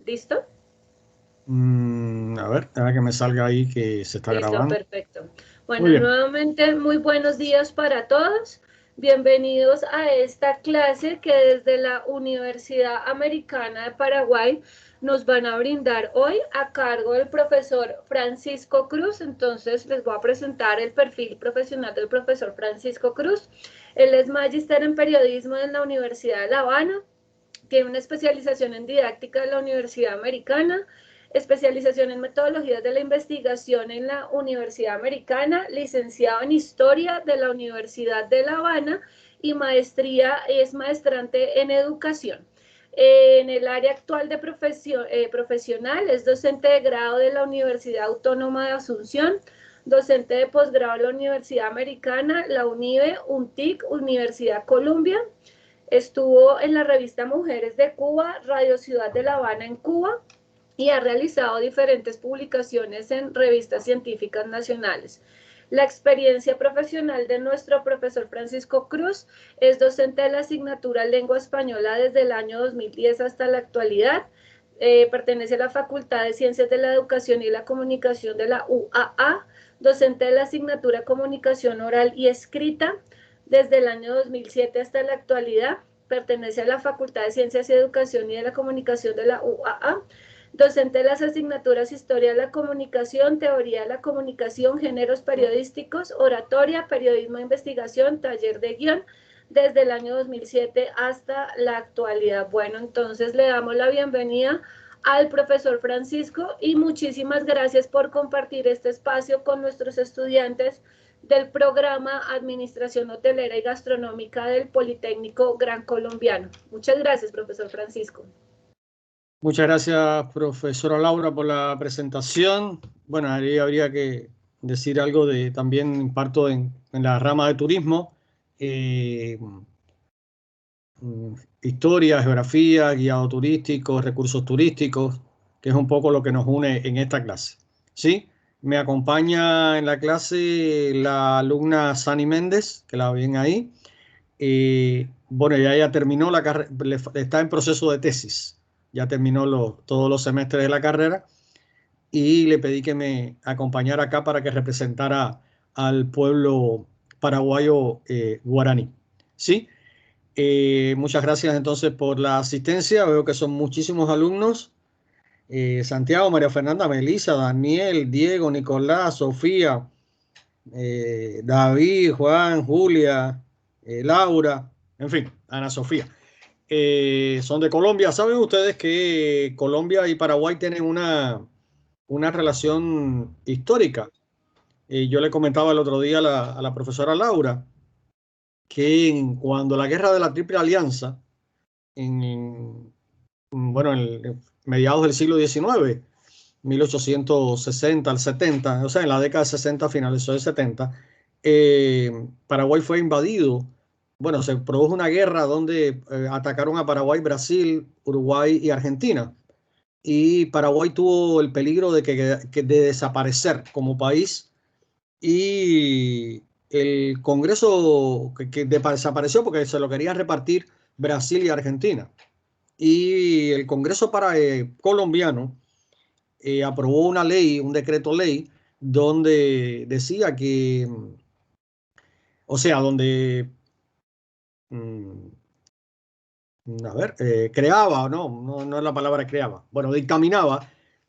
¿Listo? A ver, deja que me salga ahí que se está Listo, grabando. perfecto. Muy Bueno, bien. nuevamente muy buenos días para todos. Bienvenidos a esta clase que desde la Universidad Americana de Paraguay nos van a brindar hoy a cargo del profesor Francisco Cruz. Entonces les voy a presentar el perfil profesional del profesor Francisco Cruz. Él es magíster en periodismo en la Universidad de La Habana. Tiene una especialización en didáctica de la Universidad Americana, especialización en metodologías de la investigación en la Universidad Americana, licenciado en Historia de la Universidad de La Habana y maestría, es maestrante en Educación. En el área actual de profesional es docente de grado de la Universidad Autónoma de Asunción, docente de posgrado de la Universidad Americana, la UNIBE, UNTIC, Universidad Columbia. Estuvo en la revista Mujeres de Cuba, Radio Ciudad de La Habana en Cuba, y ha realizado diferentes publicaciones en revistas científicas nacionales. La experiencia profesional de nuestro profesor Francisco Cruz es docente de la asignatura Lengua Española desde el año 2010 hasta la actualidad. Pertenece a la Facultad de Ciencias de la Educación y la Comunicación de la UAA, docente de la asignatura Comunicación Oral y Escrita desde el año 2007 hasta la actualidad. Pertenece a la Facultad de Ciencias y Educación y de la Comunicación de la UAA, docente de las asignaturas Historia de la Comunicación, Teoría de la Comunicación, Géneros Periodísticos, Oratoria, Periodismo de Investigación, Taller de Guión, desde el año 2007 hasta la actualidad. Bueno, entonces le damos la bienvenida al profesor Francisco y muchísimas gracias por compartir este espacio con nuestros estudiantes del programa Administración Hotelera y Gastronómica del Politécnico Gran Colombiano. Muchas gracias, profesor Francisco. Muchas gracias, profesora Laura, por la presentación. Bueno, ahí habría que decir algo de también imparto en la rama de turismo, eh, historia, geografía, guiado turístico, recursos turísticos, que es un poco lo que nos une en esta clase. ¿Sí? Me acompaña en la clase la alumna Sani Méndez, que la ven ahí. Bueno, ya terminó la carrera, está en proceso de tesis, ya terminó todos los semestres de la carrera y le pedí que me acompañara acá para que representara al pueblo paraguayo guaraní. ¿Sí? Muchas gracias entonces por la asistencia, veo que son muchísimos alumnos. Santiago, María Fernanda, Melissa, Daniel, Diego, Nicolás, Sofía, David, Juan, Julia, Laura, en fin, Ana Sofía. Son de Colombia. ¿Saben ustedes que Colombia y Paraguay tienen una relación histórica? Yo le comentaba el otro día a la profesora Laura que cuando la guerra de la Triple Alianza, bueno, en mediados del siglo XIX, 1860 al 70, o sea, en la década de 60, finalizó de 70, Paraguay fue invadido. Bueno, se produjo una guerra donde atacaron a Paraguay, Brasil, Uruguay y Argentina. Y Paraguay tuvo el peligro de desaparecer como país y el Congreso desapareció porque se lo quería repartir Brasil y Argentina. Y el Congreso colombiano aprobó una ley, un decreto ley, donde decía que, o sea, donde, mm, a ver, creaba, no es la palabra creaba, bueno, dictaminaba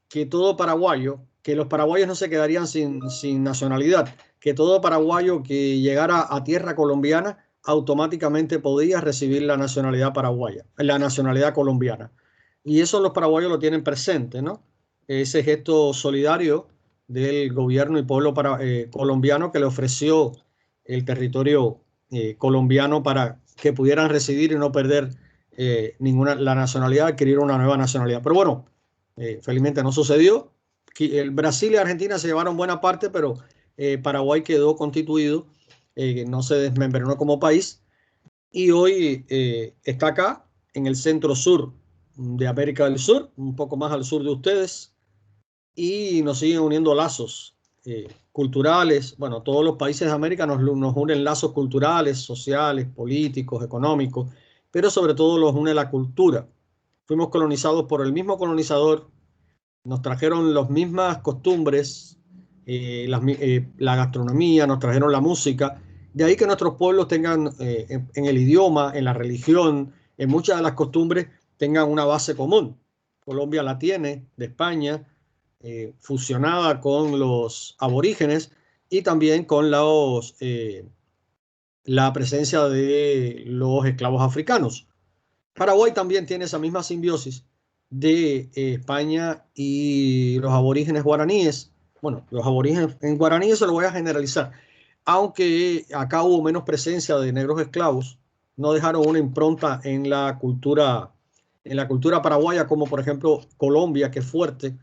que todo paraguayo, que los paraguayos no se quedarían sin nacionalidad, que todo paraguayo que llegara a tierra colombiana automáticamente podía recibir la nacionalidad paraguaya, la nacionalidad colombiana. Y eso los paraguayos lo tienen presente, ¿no? Ese gesto solidario del gobierno y pueblo colombiano que le ofreció el territorio colombiano para que pudieran residir y no perder la nacionalidad, adquirir una nueva nacionalidad. Pero bueno, felizmente no sucedió. El Brasil y Argentina se llevaron buena parte, pero Paraguay quedó constituido, no se desmembrenó como país y hoy está acá en el centro sur de América del Sur, un poco más al sur de ustedes, y nos siguen uniendo lazos culturales. Bueno, todos los países de América nos unen lazos culturales, sociales, políticos, económicos, pero sobre todo los une la cultura. fuimos colonizados por el mismo colonizador, nos trajeron las mismas costumbres, la gastronomía, nos trajeron la música. De ahí que nuestros pueblos tengan en el idioma, en la religión, en muchas de las costumbres, tengan una base común. Colombia la tiene, de España, fusionada con los aborígenes y también con la presencia de los esclavos africanos. Paraguay también tiene esa misma simbiosis de España y los aborígenes guaraníes. Bueno, los aborígenes en guaraníes se lo voy a generalizar. Aunque acá hubo menos presencia de negros esclavos, no dejaron una impronta en la cultura paraguaya, como por ejemplo Colombia, que es fuerte,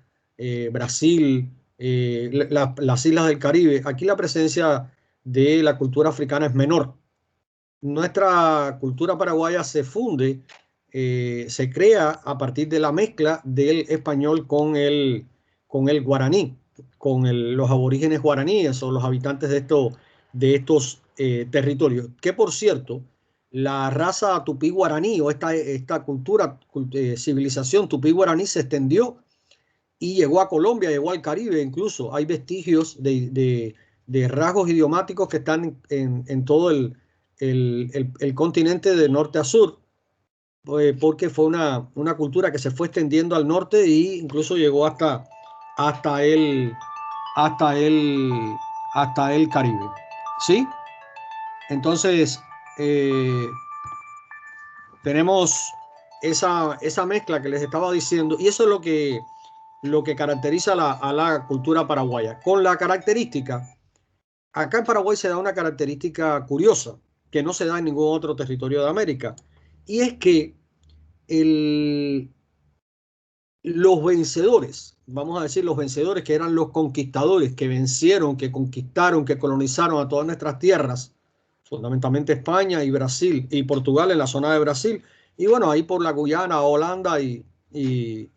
Brasil, las islas del Caribe. Aquí la presencia de la cultura africana es menor. Nuestra cultura paraguaya se funde, se crea a partir de la mezcla del español con el guaraní, los aborígenes guaraníes o los habitantes de estos territorios. Que por cierto, la raza tupí guaraní o esta civilización tupí guaraní se extendió y llegó a Colombia, llegó al Caribe, incluso hay vestigios de rasgos idiomáticos que están en todo el continente de norte a sur, porque fue una cultura que se fue extendiendo al norte e incluso llegó hasta el, hasta el, hasta el Caribe. ¿Sí? Entonces, tenemos esa mezcla que les estaba diciendo, y eso es lo que caracteriza a la cultura paraguaya. Con la característica, acá en Paraguay se da una característica curiosa, que no se da en ningún otro territorio de América, y es que los vencedores, vamos a decir los vencedores que eran los conquistadores, que vencieron, que conquistaron, que colonizaron a todas nuestras tierras, fundamentalmente España y Brasil y Portugal en la zona de Brasil, y bueno, ahí por la Guyana, Holanda y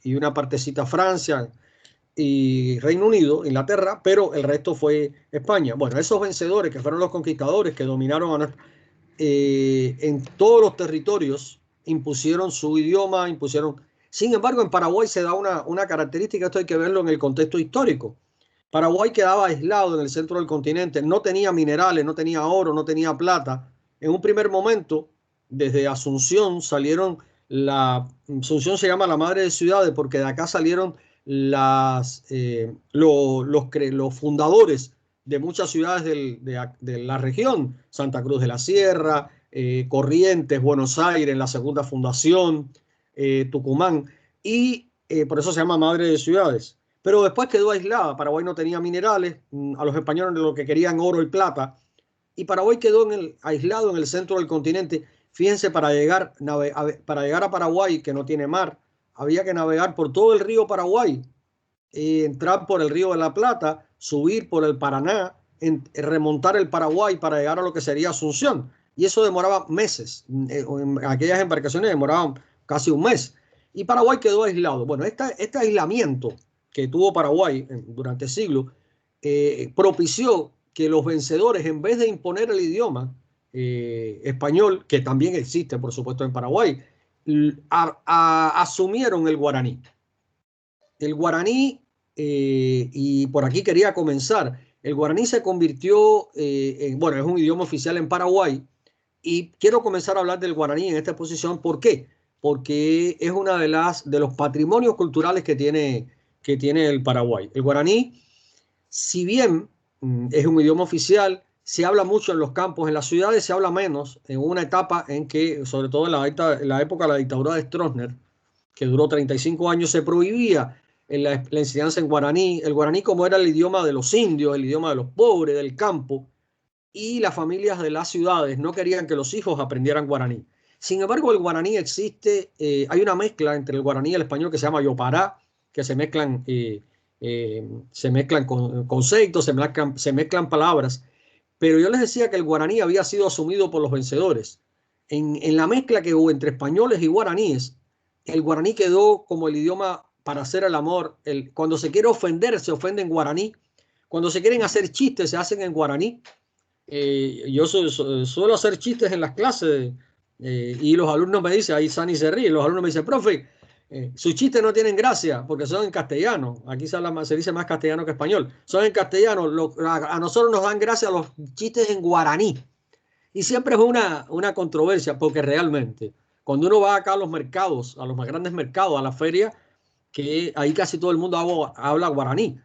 una partecita Francia y Reino Unido, Inglaterra, pero el resto fue España. Bueno, esos vencedores que fueron los conquistadores que dominaron en todos los territorios, impusieron su idioma, impusieron... Sin embargo, en Paraguay se da una característica, esto hay que verlo en el contexto histórico. Paraguay quedaba aislado en el centro del continente, no tenía minerales, no tenía oro, no tenía plata. En un primer momento, desde Asunción Asunción se llama la madre de ciudades porque de acá salieron los fundadores de muchas ciudades de la región, Santa Cruz de la Sierra, Corrientes, Buenos Aires, en la segunda fundación, Tucumán, y por eso se llama madre de ciudades. Pero después quedó aislada. Paraguay no tenía minerales, a los españoles lo que querían oro y plata, y Paraguay quedó aislado en el centro del continente. Fíjense, para llegar a Paraguay, que no tiene mar, había que navegar por todo el río Paraguay, entrar por el río de la Plata, subir por el Paraná, remontar el Paraguay para llegar a lo que sería Asunción. Y eso demoraba meses. Aquellas embarcaciones demoraban casi un mes. Y Paraguay quedó aislado. Bueno, este aislamiento que tuvo Paraguay durante siglos propició que los vencedores, en vez de imponer el idioma español, que también existe, por supuesto, en Paraguay, asumieron el guaraní. El guaraní, y por aquí quería comenzar, el guaraní se convirtió, bueno, es un idioma oficial en Paraguay, y quiero comenzar a hablar del guaraní en esta exposición. ¿Por qué? Porque es una de los patrimonios culturales que tiene el Paraguay. El guaraní, si bien es un idioma oficial, se habla mucho en los campos, en las ciudades se habla menos, en una etapa en que, sobre todo en la época de la dictadura de Stroessner, que duró 35 años, se prohibía la enseñanza en guaraní. El guaraní, como era el idioma de los indios, el idioma de los pobres, del campo, y las familias de las ciudades no querían que los hijos aprendieran guaraní. Sin embargo, el guaraní existe, hay una mezcla entre el guaraní y el español que se llama yopará, que se mezclan conceptos, se mezclan palabras, pero yo les decía que el guaraní había sido asumido por los vencedores. En la mezcla que hubo entre españoles y guaraníes, el guaraní quedó como el idioma para hacer el amor. Cuando se quiere ofender, se ofende en guaraní. Cuando se quieren hacer chistes, se hacen en guaraní. Yo suelo hacer chistes en las clases y los alumnos me dicen, ahí Sani se ríe, los alumnos me dicen, profe, sus chistes no tienen gracia porque son en castellano. Aquí se dice más castellano que español. Son en castellano. A nosotros nos dan gracia los chistes en guaraní. Y siempre es una controversia porque realmente cuando uno va acá a los mercados, a los más grandes mercados, a la feria, que ahí casi todo el mundo habla guaraní.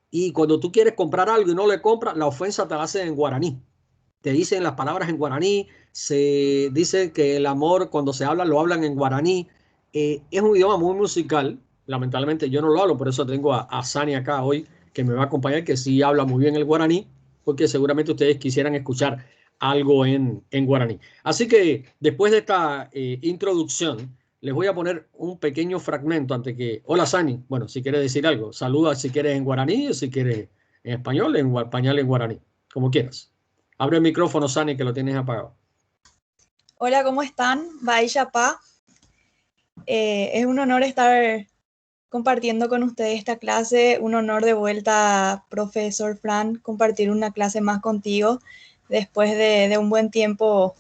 Y cuando tú quieres comprar algo y no le compras, la ofensa te la hacen en guaraní. Te dicen las palabras en guaraní, se dice que el amor cuando se habla lo hablan en guaraní. Es un idioma muy musical. Lamentablemente yo no lo hablo, por eso tengo a Sani acá hoy, que me va a acompañar, que sí habla muy bien el guaraní, porque seguramente ustedes quisieran escuchar algo en guaraní. Así que después de esta introducción, les voy a poner un pequeño fragmento antes que... Hola Sani, bueno, si quieres decir algo, saluda si quieres en guaraní o si quieres en español, en español en guaraní, como quieras. Abre el micrófono, Sani, que lo tienes apagado. Hola, ¿cómo están? Baisha Pa. Es un honor estar compartiendo con ustedes esta clase. Un honor de vuelta, profesor Fran, compartir una clase más contigo después de un buen tiempo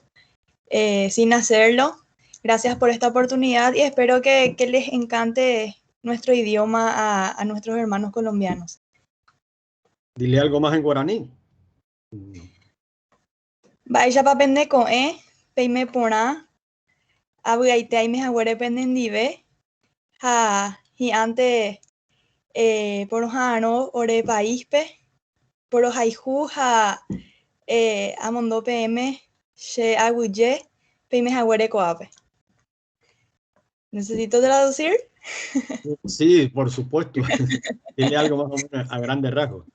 sin hacerlo. Gracias por esta oportunidad y espero que les encante nuestro idioma a nuestros hermanos colombianos. Dile algo más en guaraní. Baisha Pa pendeco, peime pona. Abugaite ay me jaguare pendendive. Ha, y antes por hano ore paispe, por haiju ha amondo pm she aguye peime jaguare coape. ¿Necesito traducir? Sí, por supuesto. Dile algo más o menos a grandes rasgos.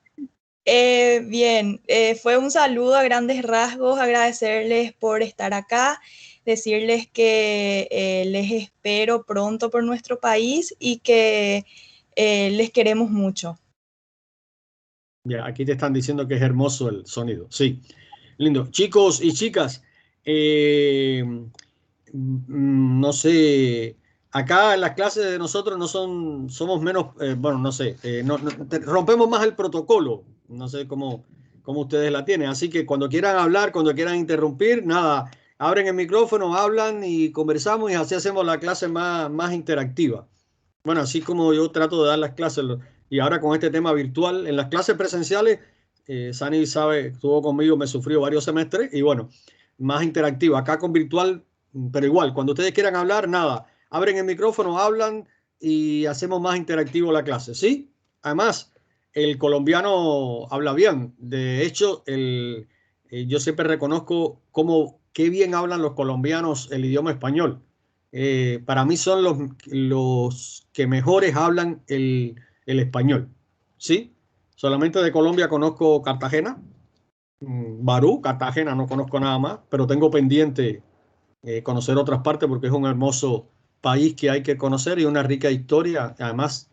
Bien, fue un saludo a grandes rasgos, agradecerles por estar acá, decirles que les espero pronto por nuestro país y que les queremos mucho. Ya, aquí te están diciendo que es hermoso el sonido. Sí, lindo. Chicos y chicas, no sé, acá en las clases de nosotros no somos menos, bueno, no sé, rompemos más el protocolo. No sé cómo ustedes la tienen. Así que cuando quieran hablar, cuando quieran interrumpir, nada, abren el micrófono, hablan y conversamos y así hacemos la clase más interactiva. Bueno, así como yo trato de dar las clases y ahora con este tema virtual, en las clases presenciales, Sani sabe, estuvo conmigo, me sufrió varios semestres y bueno, más interactiva. Acá con virtual, pero igual, cuando ustedes quieran hablar, nada, abren el micrófono, hablan y hacemos más interactivo la clase, ¿sí? Además, el colombiano habla bien. De hecho, yo siempre reconozco qué bien hablan los colombianos el idioma español. Para mí son los que mejores hablan el español, ¿sí? Solamente de Colombia conozco Cartagena, Barú, Cartagena no conozco nada más, pero tengo pendiente conocer otras partes porque es un hermoso país que hay que conocer y una rica historia, además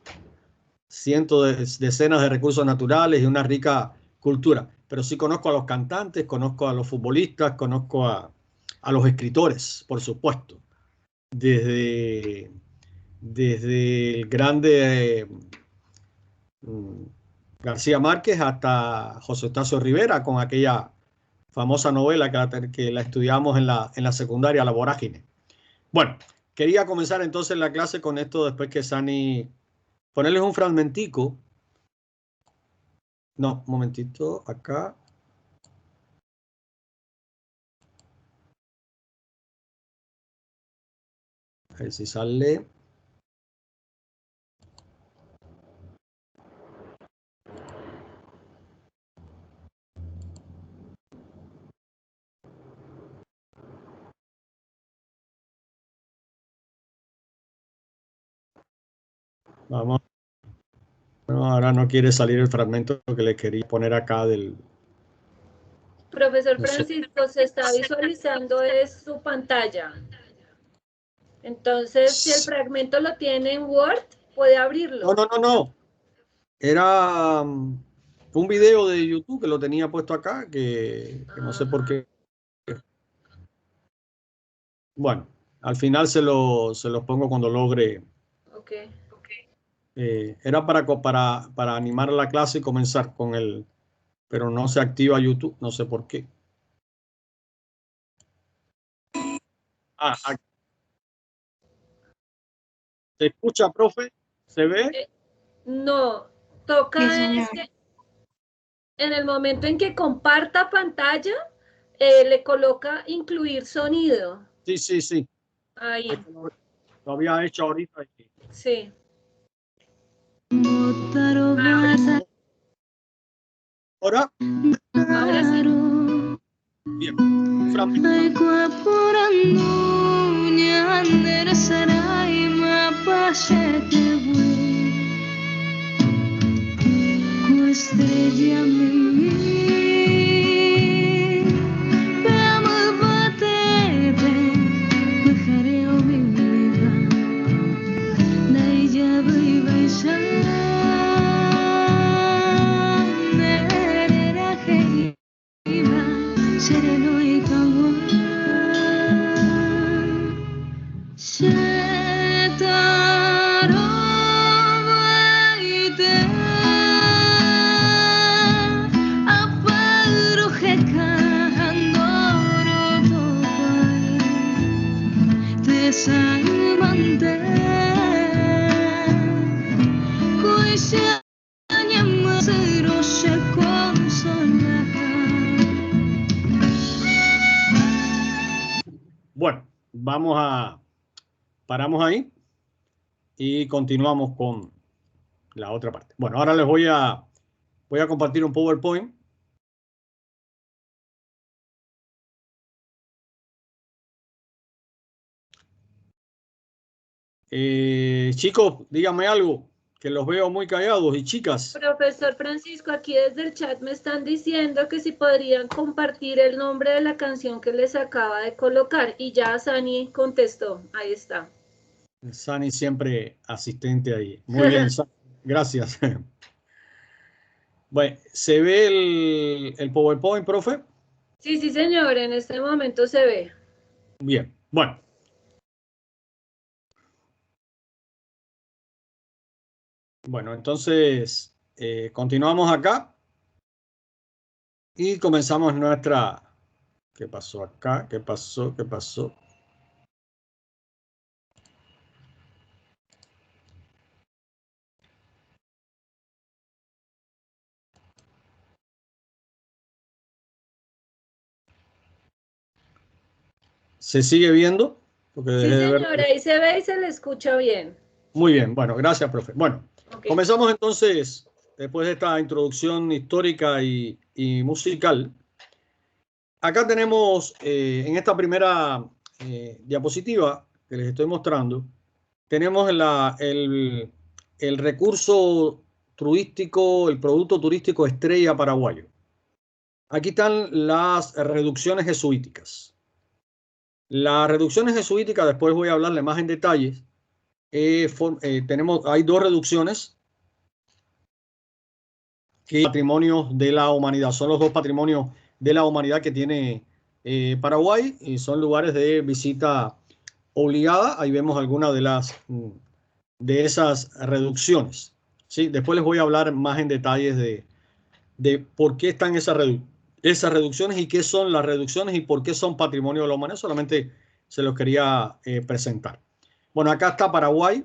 decenas de recursos naturales y una rica cultura. Pero sí conozco a los cantantes, conozco a los futbolistas, conozco a los escritores, por supuesto. Desde el grande García Márquez hasta José Eustacio Rivera con aquella famosa novela que la estudiamos en la secundaria, La Vorágine. Bueno, quería comenzar entonces la clase con esto después que Sani... Ponerles un fragmentico. No, un momentito, acá. A ver si sale. Vamos. No, ahora no quiere salir el fragmento que le quería poner acá del... Profesor No sé. Francisco, se está visualizando es su pantalla. Entonces, si el fragmento lo tiene en Word, puede abrirlo. No. Era un video de YouTube que lo tenía puesto acá, que no sé por qué. Bueno, al final se los pongo cuando logre. Ok. Era para animar la clase y comenzar con el... Pero no se activa YouTube, no sé por qué. ¿Se escucha, profe? ¿Se ve? No, toca Sí, señor. en el momento en que comparta pantalla, le coloca incluir sonido. Sí, sí, sí. Ahí, Es que lo había hecho ahorita. sí. Ahora, Ahora sí. bien. Fran, estrella mi sereno y bueno, paramos ahí y continuamos con la otra parte. Bueno, ahora les voy a compartir un PowerPoint. Chicos, díganme algo, que los veo muy callados, y chicas. Profesor Francisco, aquí desde el chat me están diciendo que si podrían compartir el nombre de la canción que les acaba de colocar. Y ya Sani contestó. Ahí está. Sani siempre asistente ahí. Muy bien, Sani. Gracias. Bueno, ¿se ve el PowerPoint, profe? Sí, sí, señor. En este momento se ve. Bien, bueno. Bueno, entonces continuamos acá y comenzamos nuestra... ¿Qué pasó acá? ¿Qué pasó? ¿Qué pasó? ¿Se sigue viendo? Porque Sí, dejé de ver. señor. Ahí se ve y se le escucha bien. Muy bien, bueno, gracias, profe. Bueno, Okay. comenzamos entonces, después de esta introducción histórica y musical. Acá tenemos, en esta primera diapositiva que les estoy mostrando, tenemos el recurso turístico, el producto turístico estrella paraguayo. Aquí están las reducciones jesuíticas. Las reducciones jesuíticas, después voy a hablarle más en detalles. Hay dos reducciones que patrimonios de la humanidad. Son los dos patrimonios de la humanidad que tiene Paraguay y son lugares de visita obligada. Ahí vemos algunas de esas reducciones. ¿Sí? Después les voy a hablar más en detalles de por qué están esas reducciones y qué son las reducciones y por qué son patrimonio de la humanidad. Solamente se los quería presentar. Bueno, acá está Paraguay.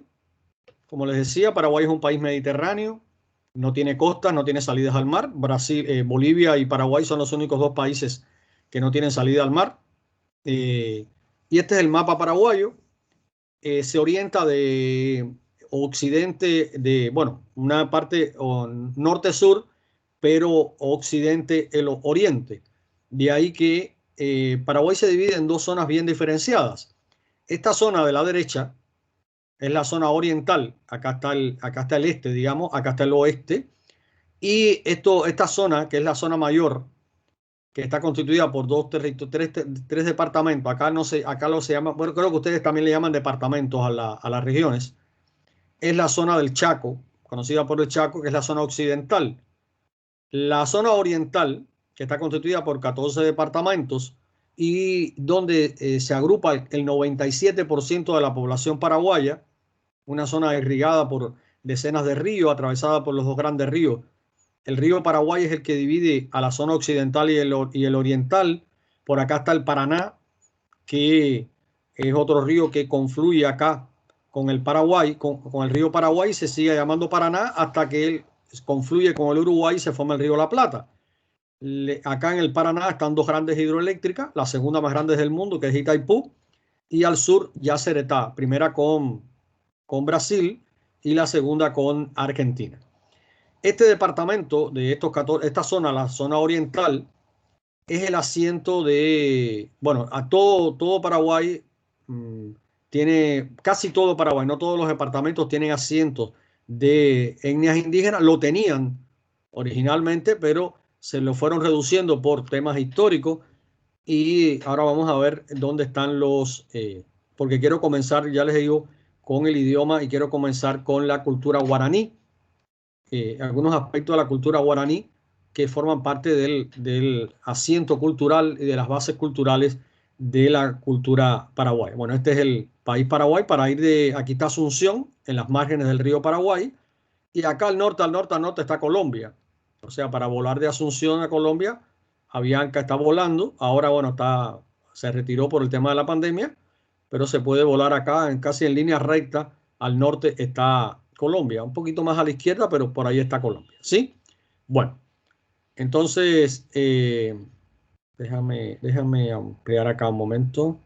Como les decía, Paraguay es un país mediterráneo, no tiene costas, no tiene salidas al mar. Bolivia y Paraguay son los únicos dos países que no tienen salida al mar. Y este es el mapa paraguayo. Se orienta de occidente, bueno, una parte norte-sur, pero occidente el oriente. De ahí que Paraguay se divide en dos zonas bien diferenciadas. Esta zona de la derecha es la zona oriental, acá está el este, digamos, acá está el oeste, y esta zona, que es la zona mayor, que está constituida por tres departamentos, acá lo se llama, bueno, creo que ustedes también le llaman departamentos a las regiones, es la zona del Chaco, conocida por el Chaco, que es la zona occidental. La zona oriental, que está constituida por 14 departamentos, y donde se agrupa el 97% de la población paraguaya, una zona irrigada por decenas de ríos, atravesada por los dos grandes ríos. El río Paraguay es el que divide a la zona occidental y el oriental. Por acá está el Paraná, que es otro río que confluye acá con el Paraguay, con el río Paraguay, se sigue llamando Paraná hasta que él confluye con el Uruguay y se forma el río La Plata. Acá en el Paraná están dos grandes hidroeléctricas, la segunda más grande del mundo, que es Itaipú, y al sur Yacyretá, primera con Brasil y la segunda con Argentina. Este departamento de esta zona, la zona oriental, es el asiento de, bueno, a todo Paraguay, tiene, casi todo Paraguay, no todos los departamentos tienen asientos de etnias indígenas, lo tenían originalmente, pero se lo fueron reduciendo por temas históricos y ahora vamos a ver dónde están porque quiero comenzar, ya les digo, con el idioma y quiero comenzar con la cultura guaraní, algunos aspectos de la cultura guaraní que forman parte del asiento cultural y de las bases culturales de la cultura paraguaya. Bueno, este es el país Paraguay. Para ir aquí está Asunción, en las márgenes del río Paraguay, y acá al norte está Colombia. O sea, para volar de Asunción a Colombia, Avianca está volando. Ahora, bueno, se retiró por el tema de la pandemia, pero se puede volar acá casi en línea recta. Al norte está Colombia, un poquito más a la izquierda, pero por ahí está Colombia, ¿sí? Bueno, entonces, déjame ampliar acá un momento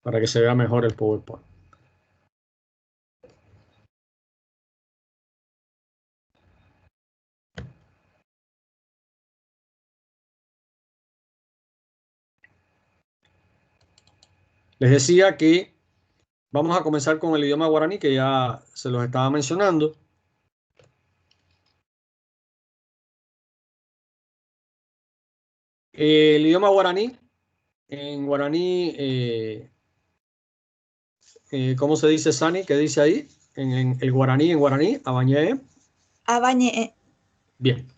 para que se vea mejor el PowerPoint. Les decía que vamos a comenzar con el idioma guaraní, que ya se los estaba mencionando. El idioma guaraní, en guaraní, ¿cómo se dice, Sani? ¿Qué dice ahí? En guaraní, Abañé. Abañé. Bien.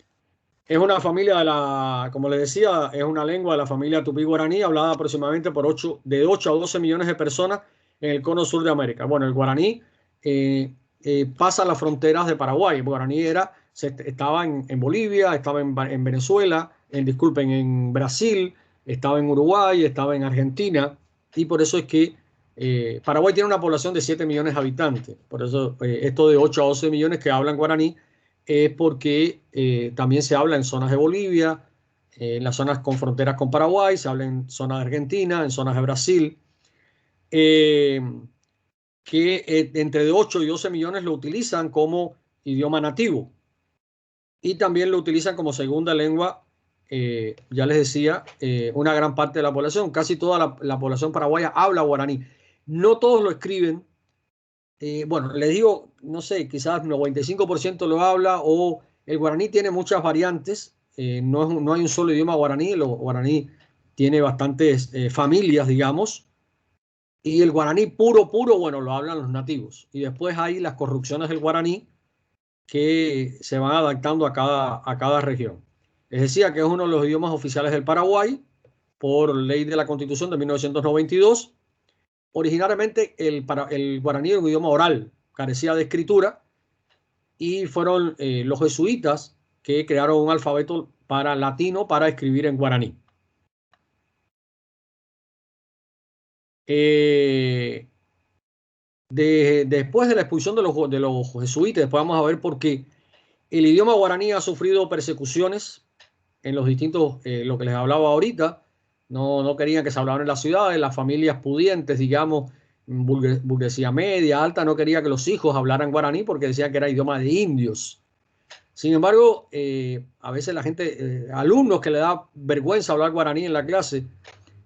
Es una familia como les decía, es una lengua de la familia tupí guaraní, hablada aproximadamente por de 8 a 12 millones de personas en el cono sur de América. Bueno, el guaraní pasa las fronteras de Paraguay. El guaraní estaba en Bolivia, estaba en Venezuela, en Brasil, estaba en Uruguay, estaba en Argentina, y por eso es que Paraguay tiene una población de 7 millones de habitantes. Por eso esto de 8 a 12 millones que hablan guaraní es porque también se habla en zonas de Bolivia, en las zonas con fronteras con Paraguay, se habla en zonas de Argentina, en zonas de Brasil, que entre 8 y 12 millones lo utilizan como idioma nativo y también lo utilizan como segunda lengua, ya les decía, una gran parte de la población, casi toda la población paraguaya habla guaraní. No todos lo escriben. Bueno, les digo, no sé, quizás 95% lo habla, o el guaraní tiene muchas variantes. No hay un solo idioma guaraní. El guaraní tiene bastantes familias, digamos. Y el guaraní puro, bueno, lo hablan los nativos. Y después hay las corrupciones del guaraní que se van adaptando a cada región. Les decía que es uno de los idiomas oficiales del Paraguay por ley de la Constitución de 1992. Originariamente el guaraní era un idioma oral, carecía de escritura, y fueron los jesuitas que crearon un alfabeto latino para escribir en guaraní. Después de la expulsión de los jesuitas, después vamos a ver por qué el idioma guaraní ha sufrido persecuciones en los distintos, lo que les hablaba ahorita. No querían que se hablaran en las ciudades, las familias pudientes, digamos, burguesía media, alta, no quería que los hijos hablaran guaraní porque decían que era idioma de indios. Sin embargo, a veces la gente, alumnos que le da vergüenza hablar guaraní en la clase,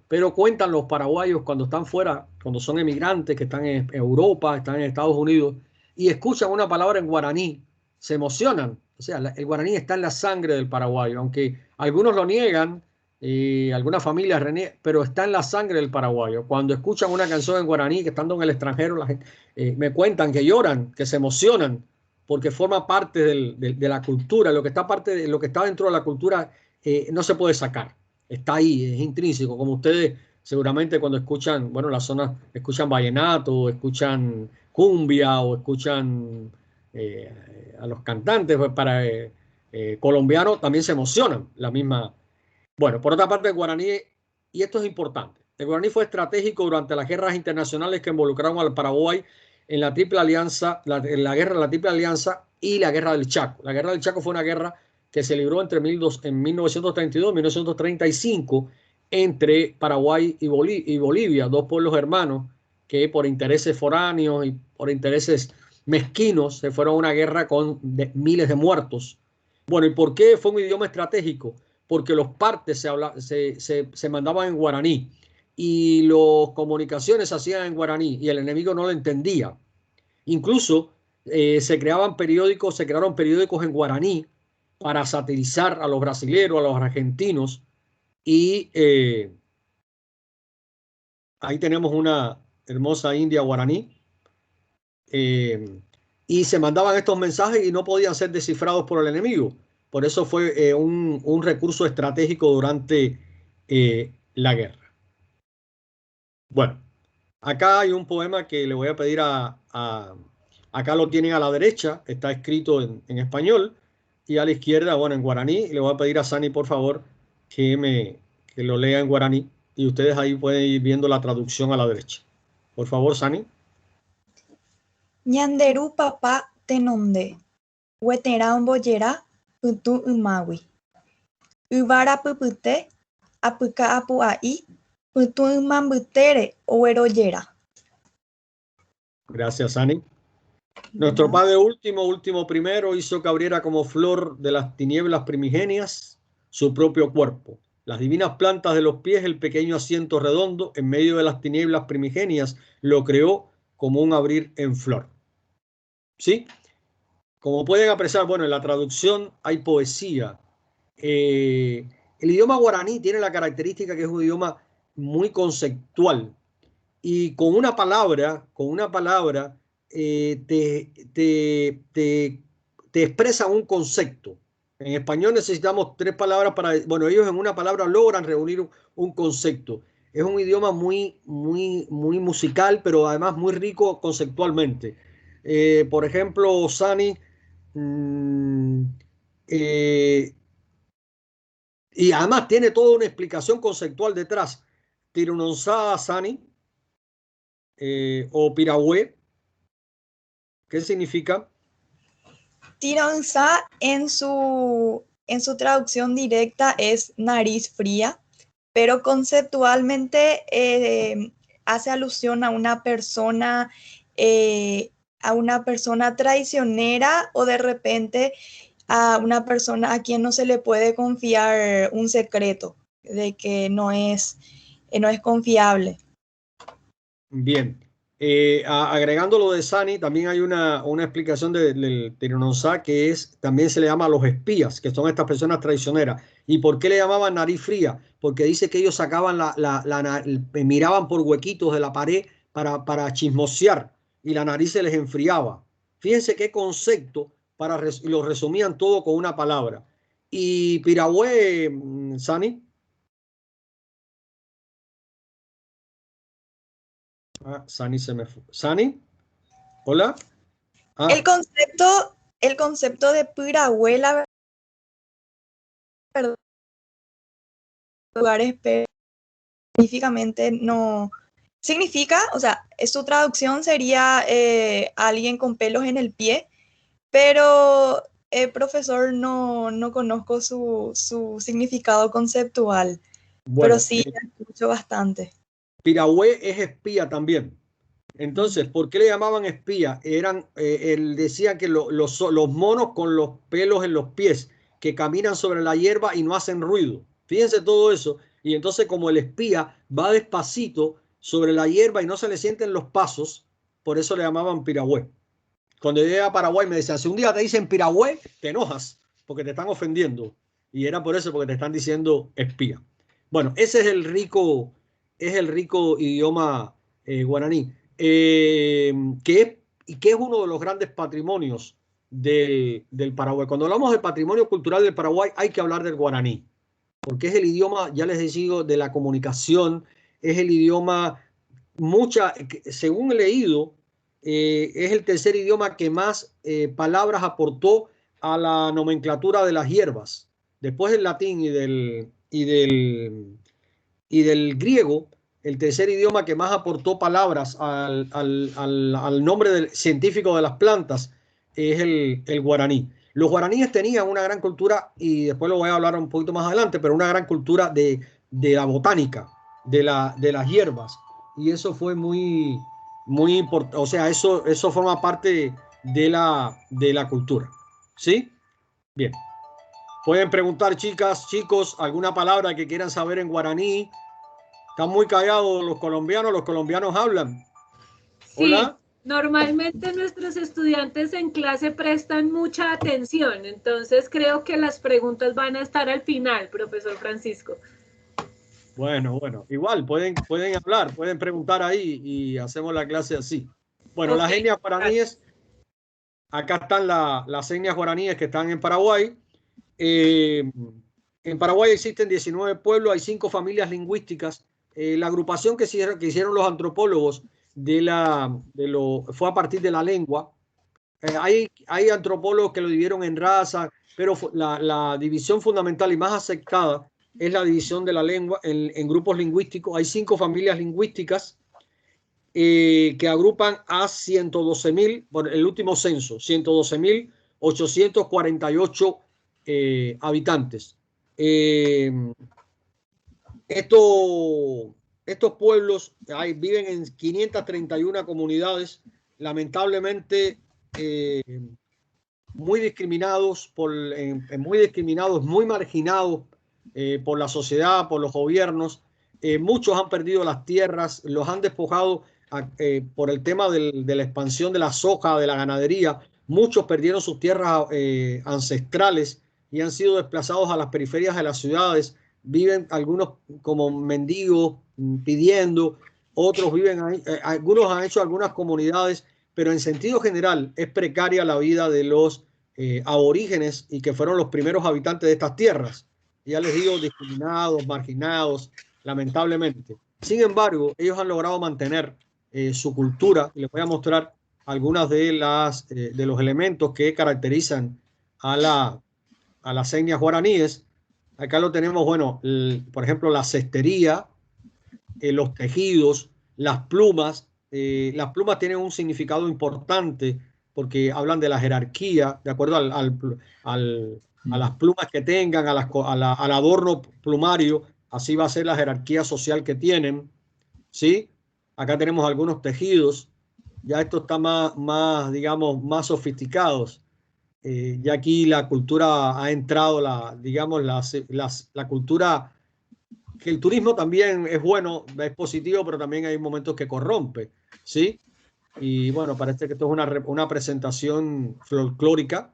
pero cuentan los paraguayos cuando están fuera, cuando son emigrantes, que están en Europa, están en Estados Unidos, y escuchan una palabra en guaraní, se emocionan. O sea, el guaraní está en la sangre del paraguayo, aunque algunos lo niegan, algunas familias reniegan, pero está en la sangre del paraguayo. Cuando escuchan una canción en guaraní, que estando en el extranjero, la gente, me cuentan que lloran, que se emocionan, porque forma parte de la cultura. Lo que está dentro de la cultura no se puede sacar. Está ahí, es intrínseco. Como ustedes seguramente cuando escuchan, bueno, las zonas, escuchan vallenato, o escuchan cumbia, o escuchan a los cantantes colombianos, también se emocionan la misma. Bueno, por otra parte, el guaraní, y esto es importante, el guaraní fue estratégico durante las guerras internacionales que involucraron al Paraguay en la Triple Alianza, en la guerra de la Triple Alianza y la guerra del Chaco. La guerra del Chaco fue una guerra que se libró en 1932 y 1935 entre Paraguay y Bolivia, dos pueblos hermanos que por intereses foráneos y por intereses mezquinos se fueron a una guerra con miles de muertos. Bueno, ¿y por qué fue un idioma estratégico? Porque los partes se mandaban en guaraní y las comunicaciones se hacían en guaraní y el enemigo no lo entendía. Incluso se crearon periódicos en guaraní para satirizar a los brasileños, a los argentinos, y ahí tenemos una hermosa india guaraní, y se mandaban estos mensajes y no podían ser descifrados por el enemigo. Por eso fue un recurso estratégico durante la guerra. Bueno, acá hay un poema que le voy a pedir acá lo tienen a la derecha, está escrito en español, y a la izquierda, bueno, en guaraní. Le voy a pedir a Sani, por favor, que lo lea en guaraní, y ustedes ahí pueden ir viendo la traducción a la derecha. Por favor, Sani. Ñanderu papá tenonde, huetera omboyera, putu umawi. Uvara pupute, apuka apuai, putu umambutere, oeroyera. Gracias, Sani. Nuestro Padre último primero hizo que abriera como flor de las tinieblas primigenias su propio cuerpo. Las divinas plantas de los pies, el pequeño asiento redondo, en medio de las tinieblas primigenias, lo creó como un abrir en flor. ¿Sí? Como pueden apreciar, bueno, en la traducción hay poesía. El idioma guaraní tiene la característica que es un idioma muy conceptual, y con una palabra te expresa un concepto. En español necesitamos 3 palabras para, bueno, ellos en una palabra logran reunir un concepto. Es un idioma muy musical, pero además muy rico conceptualmente. Por ejemplo, Sani, y además tiene toda una explicación conceptual detrás. Tirunonzá Sani, o Piragüe, ¿qué significa? Tironza en su traducción directa es nariz fría, pero conceptualmente hace alusión a una persona traicionera, o de repente a una persona a quien no se le puede confiar un secreto, de que no es confiable. Bien. Agregando lo de Sani, también hay una explicación del Tirunonzá, que también se le llama a los espías, que son estas personas traicioneras. ¿Y por qué le llamaban nariz fría? Porque dice que ellos sacaban miraban por huequitos de la pared para chismosear, y la nariz se les enfriaba. Fíjense qué concepto, y lo resumían todo con una palabra. Y Piragüe, Sani. Sani se me fue. Sani, hola. El concepto de Piragüe, la verdad, lugares específicamente no significa, o sea, su traducción sería alguien con pelos en el pie, pero profesor, no conozco su significado conceptual, Bueno, pero sí escucho bastante. Piragüe es espía también. Entonces, ¿por qué le llamaban espía? Él decía que los monos con los pelos en los pies, que caminan sobre la hierba y no hacen ruido. Fíjense todo eso. Y entonces, como el espía va despacito sobre la hierba y no se le sienten los pasos, por eso le llamaban Piragüe. Cuando yo llegué a Paraguay me decían, si un día te dicen Piragüe, te enojas porque te están ofendiendo. Y era por eso, porque te están diciendo espía. Bueno, ese es el rico idioma guaraní, que es uno de los grandes patrimonios del Paraguay. Cuando hablamos del patrimonio cultural del Paraguay, hay que hablar del guaraní, porque es el idioma, ya les digo, de la comunicación, es el idioma, según he leído, es el tercer idioma que más palabras aportó a la nomenclatura de las hierbas. Después del latín y del griego, el tercer idioma que más aportó palabras al nombre científico de las plantas es el guaraní. Los guaraníes tenían una gran cultura, y después lo voy a hablar un poquito más adelante, pero una gran cultura de la botánica, de las hierbas. Y eso fue muy importante. O sea, eso forma parte de la cultura. ¿Sí? Bien. Pueden preguntar, chicas, chicos, alguna palabra que quieran saber en guaraní. Están muy callados los colombianos hablan. Sí, Hola. normalmente nuestros estudiantes en clase prestan mucha atención, entonces creo que las preguntas van a estar al final, profesor Francisco. Bueno, igual pueden hablar, pueden preguntar ahí y hacemos la clase así. Bueno, Ok. las etnias guaraníes, acá están las etnias guaraníes que están en Paraguay. En Paraguay existen 19 pueblos, hay 5 familias lingüísticas. La agrupación que hicieron los antropólogos fue a partir de la lengua. Hay antropólogos que lo dividieron en raza, pero la división fundamental y más aceptada es la división de la lengua en grupos lingüísticos. Hay 5 familias lingüísticas que agrupan a 112.000, por el último censo, 112.848 habitantes. Estos pueblos viven en 531 comunidades, lamentablemente muy discriminados, muy marginados por la sociedad, por los gobiernos. Muchos han perdido las tierras, los han despojado por el tema de la expansión de la soja, de la ganadería. Muchos perdieron sus tierras ancestrales y han sido desplazados a las periferias de las ciudades. Viven algunos como mendigos pidiendo, otros viven ahí. Algunos han hecho algunas comunidades, pero en sentido general es precaria la vida de los aborígenes y que fueron los primeros habitantes de estas tierras. Ya les digo, discriminados, marginados, lamentablemente. Sin embargo, ellos han logrado mantener su cultura, y les voy a mostrar algunas de los elementos que caracterizan a las etnias guaraníes. Acá lo tenemos, bueno, por ejemplo, la cestería, los tejidos, las plumas. Las plumas tienen un significado importante porque hablan de la jerarquía, de acuerdo a las plumas que tengan, al adorno plumario, así va a ser la jerarquía social que tienen. ¿Sí? Acá tenemos algunos tejidos, ya esto está más digamos, más sofisticados. Ya aquí la cultura ha entrado, digamos, la cultura, que el turismo también es bueno, es positivo, pero también hay momentos que corrompe, ¿sí? Y bueno, parece que esto es una presentación folclórica.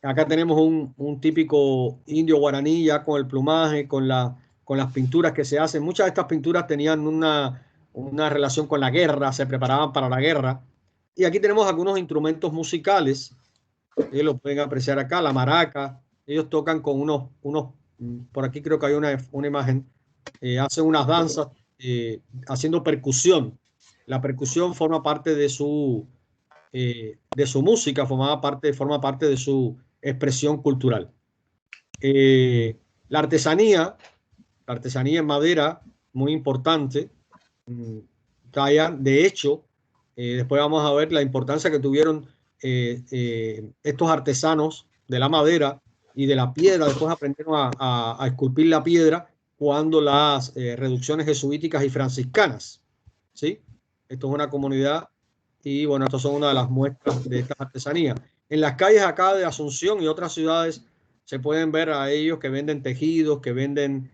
Acá tenemos un típico indio guaraní ya con el plumaje, con las pinturas que se hacen. Muchas de estas pinturas tenían una relación con la guerra, se preparaban para la guerra. Y aquí tenemos algunos instrumentos musicales, lo pueden apreciar acá, la maraca. Ellos tocan con por aquí creo que hay una imagen, hacen unas danzas haciendo percusión. La percusión forma parte de su música, forma parte de su expresión cultural. La artesanía en madera, muy importante. De hecho, después vamos a ver la importancia que tuvieron estos artesanos de la madera y de la piedra. Después aprendieron a esculpir la piedra cuando las reducciones jesuíticas y franciscanas. ¿Sí? Esto es una comunidad y bueno, estas son una de las muestras de esta artesanía. En las calles acá de Asunción y otras ciudades se pueden ver a ellos que venden tejidos, que venden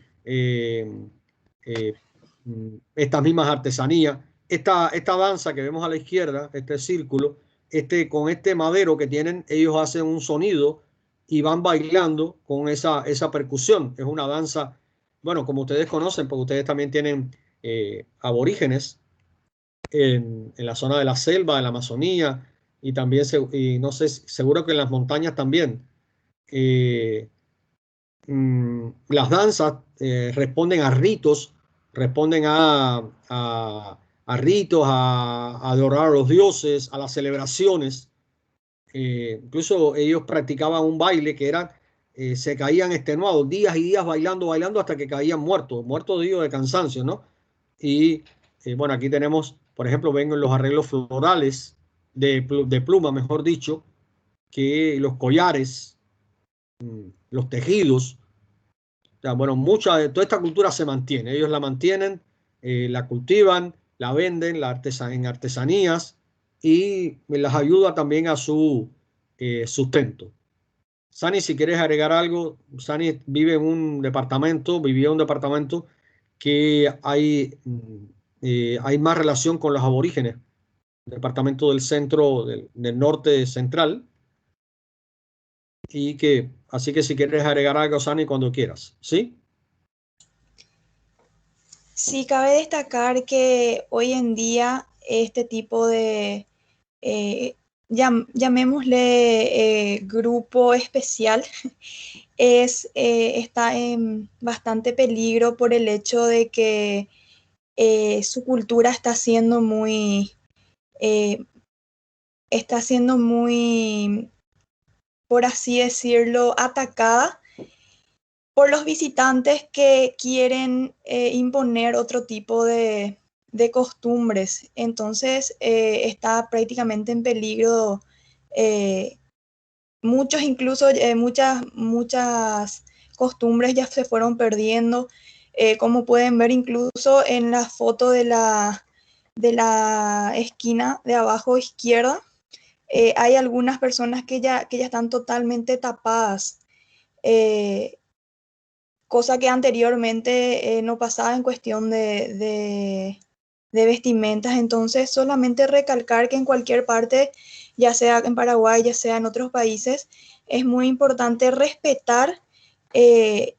estas mismas artesanías. Esta danza que vemos a la izquierda, este círculo, con este madero que tienen, ellos hacen un sonido y van bailando con esa percusión. Es una danza, bueno, como ustedes conocen, porque ustedes también tienen aborígenes en la zona de la selva, de la Amazonía, y también, y no sé, seguro que en las montañas también. Las danzas responden a ritos, responden a ritos, a adorar a los dioses, a las celebraciones. Incluso ellos practicaban un baile que era, se caían extenuados, días y días bailando hasta que caían muertos, digo, de cansancio, ¿no? Y bueno, aquí tenemos, por ejemplo, ven los arreglos florales de pluma, mejor dicho, que los collares, los tejidos. O sea, bueno, mucha de toda esta cultura se mantiene. Ellos la mantienen, la cultivan, la venden en artesanías y las ayuda también a su sustento. Sani, si quieres agregar algo, Sani vive en un departamento, vivía en un departamento que hay más relación con los aborígenes, departamento del centro, del norte central, y que, así que si quieres agregar algo, Sani, cuando quieras, ¿sí? Sí, cabe destacar que hoy en día este tipo de, llamémosle grupo especial, está en bastante peligro por el hecho de que su cultura eh, está siendo muy, por así decirlo, atacada por los visitantes que quieren imponer otro tipo de costumbres. Entonces está prácticamente en peligro. eh, muchas costumbres ya se fueron perdiendo. Como pueden ver incluso en la foto de la esquina de abajo izquierda, hay algunas personas que ya están totalmente tapadas. eh, Cosa que anteriormente no pasaba en cuestión de vestimentas. Entonces, solamente recalcar que en cualquier parte, ya sea en Paraguay, ya sea en otros países, es muy importante eh,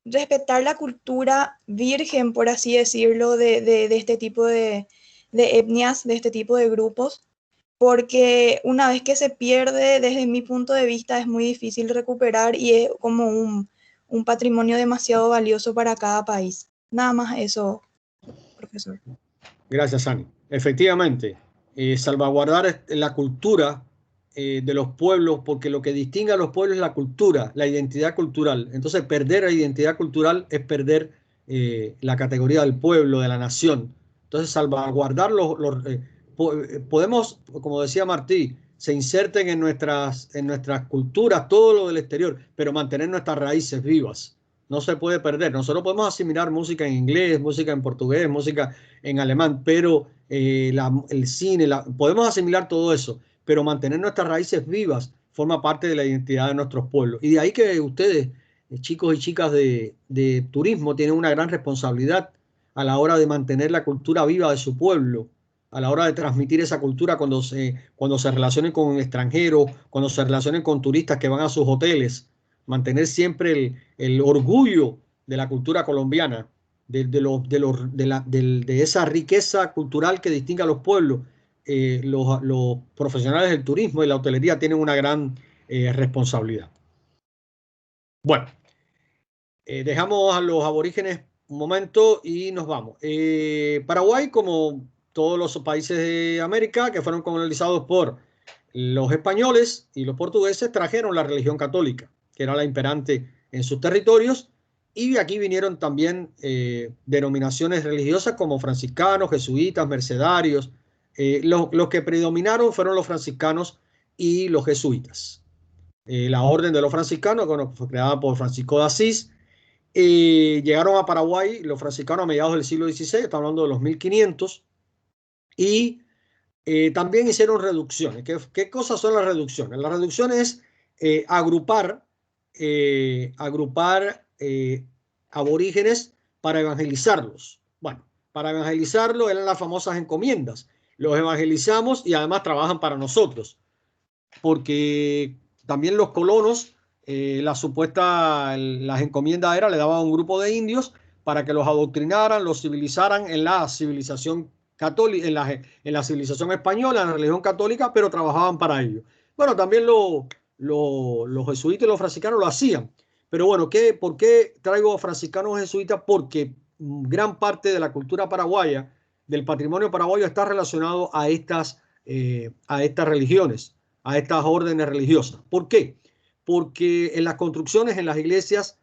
respetar la cultura virgen, por así decirlo, de este tipo de etnias, de este tipo de grupos, porque una vez que se pierde, desde mi punto de vista, es muy difícil recuperar y es como un patrimonio demasiado valioso para cada país. Nada más eso, profesor. Gracias, Sani. Efectivamente, salvaguardar la cultura de los pueblos, porque lo que distingue a los pueblos es la cultura, la identidad cultural. Entonces, perder la identidad cultural es perder la categoría del pueblo, de la nación. Entonces, salvaguardar podemos, como decía Martí, se inserten en nuestras culturas todo lo del exterior, pero mantener nuestras raíces vivas. No se puede perder. Nosotros podemos asimilar música en inglés, música en portugués, música en alemán, pero el cine, podemos asimilar todo eso, pero mantener nuestras raíces vivas forma parte de la identidad de nuestros pueblos. Y de ahí que ustedes, chicos y chicas de turismo, tienen una gran responsabilidad a la hora de mantener la cultura viva de su pueblo, a la hora de transmitir esa cultura cuando se relacionen con extranjeros, cuando se relacionen con turistas que van a sus hoteles, mantener siempre el orgullo de la cultura colombiana de esa riqueza cultural que distingue a los pueblos. Los profesionales del turismo y la hotelería tienen una gran responsabilidad. Bueno, dejamos a los aborígenes un momento y nos vamos. Paraguay, como todos los países de América que fueron colonizados por los españoles y los portugueses, trajeron la religión católica, que era la imperante en sus territorios. Y de aquí vinieron también denominaciones religiosas como franciscanos, jesuitas, mercedarios. Los que predominaron fueron los franciscanos y los jesuitas. La orden de los franciscanos, bueno, fue creada por Francisco de Asís. Llegaron a Paraguay los franciscanos a mediados del siglo XVI, estamos hablando de los 1500, y también hicieron reducciones. ¿Qué cosas son las reducciones? Las reducciones es agrupar aborígenes para evangelizarlos. Bueno, para evangelizarlos eran las famosas encomiendas. Los evangelizamos y además trabajan para nosotros, porque también los colonos, las encomiendas le daban a un grupo de indios para que los adoctrinaran, los civilizaran en la civilización católica, en la civilización española, en la religión católica, pero trabajaban para ello. Bueno, también los jesuitas y los franciscanos lo hacían. Pero bueno, ¿por qué traigo franciscanos jesuitas? Porque gran parte de la cultura paraguaya, del patrimonio paraguayo, está relacionado a estas religiones, a estas órdenes religiosas. ¿Por qué? Porque en las construcciones, en las iglesias,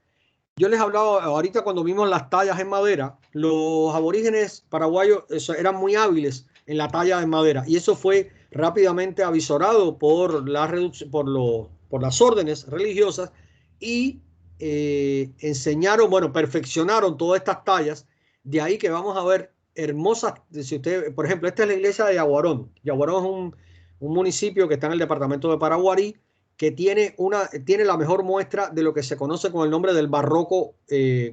Yo les hablaba ahorita cuando vimos las tallas en madera, los aborígenes paraguayos eran muy hábiles en la talla de madera y eso fue rápidamente avisorado por por las órdenes religiosas y enseñaron, bueno, perfeccionaron todas estas tallas. De ahí que vamos a ver hermosas, si usted, por ejemplo, esta es la iglesia de Yaguarón. Yaguarón es un municipio que está en el departamento de Paraguarí, que tiene la mejor muestra de lo que se conoce con el nombre del barroco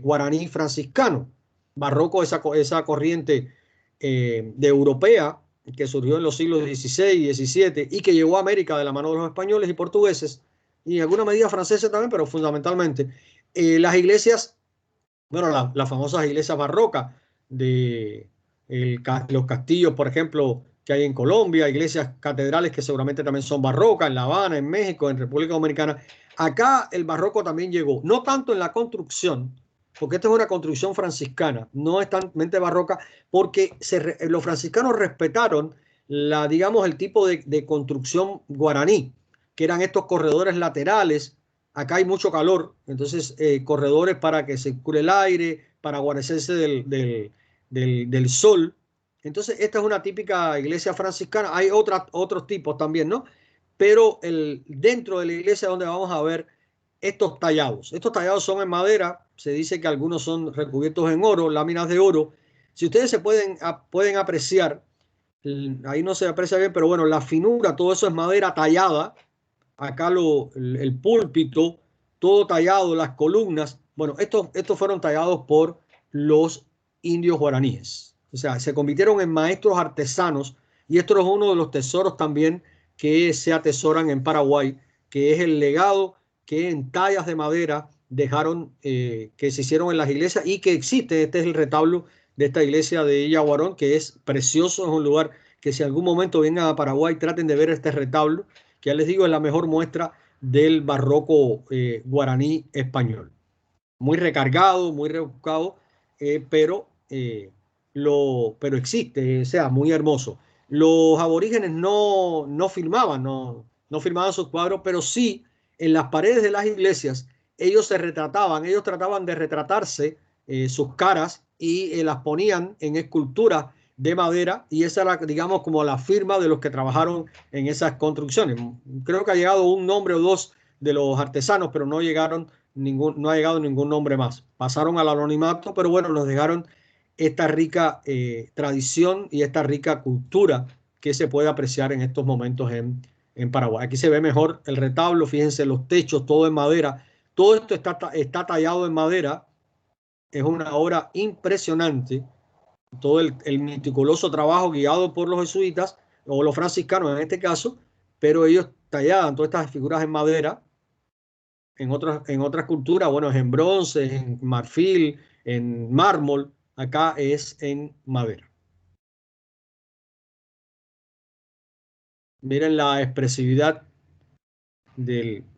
guaraní franciscano. Barroco, esa corriente de europea que surgió en los siglos XVI y XVII y que llegó a América de la mano de los españoles y portugueses, y en alguna medida franceses también, pero fundamentalmente. Las iglesias, bueno, las famosas iglesias barrocas de los castillos, por ejemplo, que hay en Colombia, iglesias catedrales que seguramente también son barrocas, en La Habana, en México, en República Dominicana. Acá el barroco también llegó, no tanto en la construcción, porque esta es una construcción franciscana, no es tan barroca, porque los franciscanos respetaron digamos, el tipo de construcción guaraní, que eran estos corredores laterales. Acá hay mucho calor, entonces corredores para que circule el aire, para guarecerse del sol. Entonces, esta es una típica iglesia franciscana. Hay otros tipos también, ¿no? Pero dentro de la iglesia donde vamos a ver estos tallados. Estos tallados son en madera. Se dice que algunos son recubiertos en oro, láminas de oro. Si ustedes pueden apreciar, ahí no se aprecia bien, pero bueno, la finura, todo eso es madera tallada. Acá el púlpito, todo tallado, las columnas. Bueno, estos fueron tallados por los indios guaraníes. O sea, se convirtieron en maestros artesanos y esto es uno de los tesoros también que se atesoran en Paraguay, que es el legado que en tallas de madera dejaron, que se hicieron en las iglesias y que existe. Este es el retablo de esta iglesia de Yaguarón, que es precioso, es un lugar que si algún momento vengan a Paraguay traten de ver este retablo, que ya les digo es la mejor muestra del barroco guaraní español. Muy recargado, muy rebuscado, pero existe, o sea, muy hermoso. Los aborígenes no filmaban, no filmaban sus cuadros, pero sí en las paredes de las iglesias ellos se retrataban, ellos trataban de retratarse sus caras y las ponían en esculturas de madera y esa era, digamos, como la firma de los que trabajaron en esas construcciones. Creo que ha llegado un nombre o dos de los artesanos, pero no ha llegado ningún nombre más. Pasaron al anonimato, pero bueno, nos dejaron esta rica tradición y esta rica cultura que se puede apreciar en estos momentos en Paraguay. Aquí se ve mejor el retablo, fíjense los techos, todo en madera. Todo esto está tallado en madera. Es una obra impresionante. Todo el meticuloso trabajo guiado por los jesuitas o los franciscanos en este caso, pero ellos tallaban todas estas figuras en madera. En otras culturas, bueno, es en bronce, en marfil, en mármol. Acá es en madera. Miren la expresividad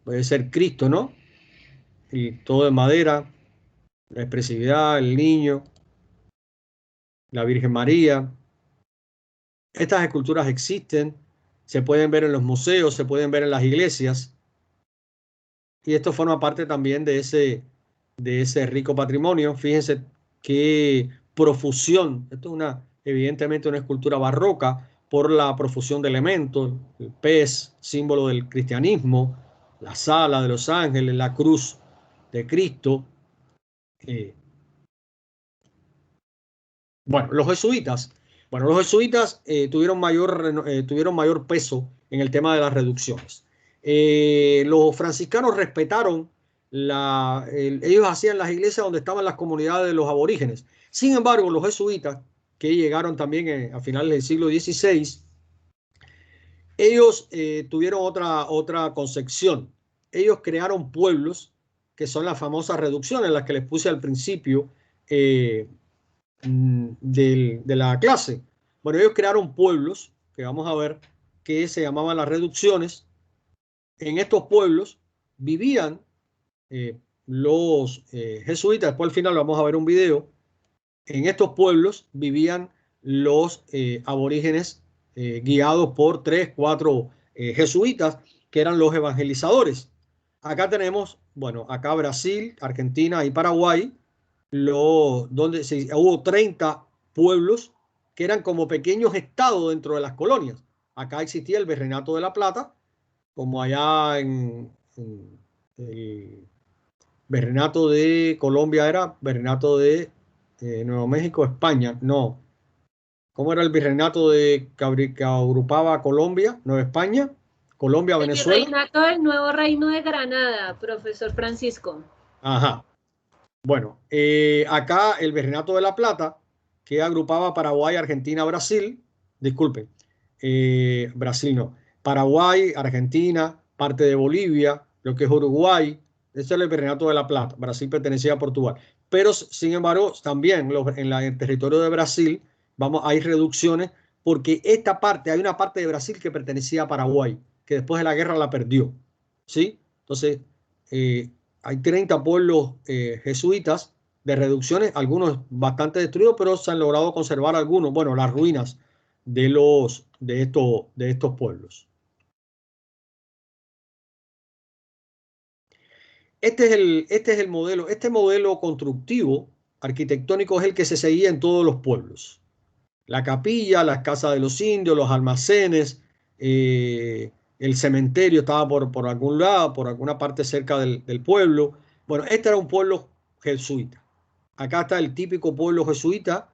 puede ser Cristo, ¿no? Y todo de madera, la expresividad, el niño, la Virgen María. Estas esculturas existen, se pueden ver en los museos, se pueden ver en las iglesias. Y esto forma parte también de ese rico patrimonio. Fíjense qué profusión. Esto es evidentemente una escultura barroca por la profusión de elementos. El pez, símbolo del cristianismo, la sala de los ángeles, la cruz de Cristo. Bueno, los jesuitas. Bueno, los jesuitas tuvieron mayor peso en el tema de las reducciones. Los franciscanos respetaron, ellos hacían las iglesias donde estaban las comunidades de los aborígenes. Sin embargo, los jesuitas, que llegaron también a finales del siglo XVI, ellos tuvieron otra concepción. Ellos crearon pueblos, que son las famosas reducciones, las que les puse al principio de la clase. Bueno, ellos crearon pueblos, que vamos a ver, que se llamaban las reducciones. En estos pueblos vivían los jesuitas. Después al final vamos a ver un video. En estos pueblos vivían los aborígenes guiados por 3, 4 jesuitas, que eran los evangelizadores. acá tenemos, bueno, acá Brasil, Argentina y Paraguay, donde hubo 30 pueblos que eran como pequeños estados dentro de las colonias. Acá existía el Virreinato de la Plata, como allá en el Virreinato de Colombia era Virreinato de Nuevo México, España, no. ¿Cómo era el virreinato que agrupaba Colombia, Nueva España, Colombia, El Venezuela? virreinato del Nuevo Reino de Granada, profesor Francisco. Ajá. Bueno, acá el Virreinato de la Plata, que agrupaba Paraguay, Argentina, Brasil, disculpen, Brasil no, Paraguay, Argentina, parte de Bolivia, lo que es Uruguay, ese era el Virreinato de la Plata, Brasil pertenecía a Portugal. Pero, sin embargo, también en el territorio de Brasil, hay reducciones, porque hay una parte de Brasil que pertenecía a Paraguay, que después de la guerra la perdió, ¿sí? Entonces, hay 30 pueblos jesuitas de reducciones, algunos bastante destruidos, pero se han logrado conservar algunos, bueno, las ruinas de estos pueblos. Este es el modelo, este modelo constructivo arquitectónico es el que se seguía en todos los pueblos. La capilla, las casas de los indios, los almacenes, el cementerio estaba por algún lado, por alguna parte cerca del pueblo. Bueno, este era un pueblo jesuita. Acá está el típico pueblo jesuita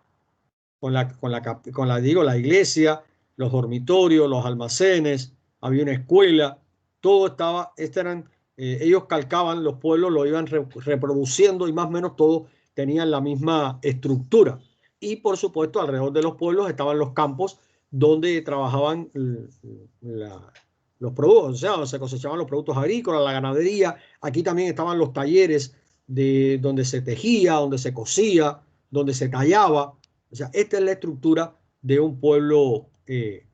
la iglesia, los dormitorios, los almacenes, había una escuela, todo estaba, ellos calcaban los pueblos, lo iban reproduciendo y más o menos todos tenían la misma estructura. Y por supuesto, alrededor de los pueblos estaban los campos donde trabajaban los productos, o sea, donde se cosechaban los productos agrícolas, la ganadería. Aquí también estaban los talleres donde se tejía, donde se cosía, donde se tallaba. O sea, esta es la estructura de un pueblo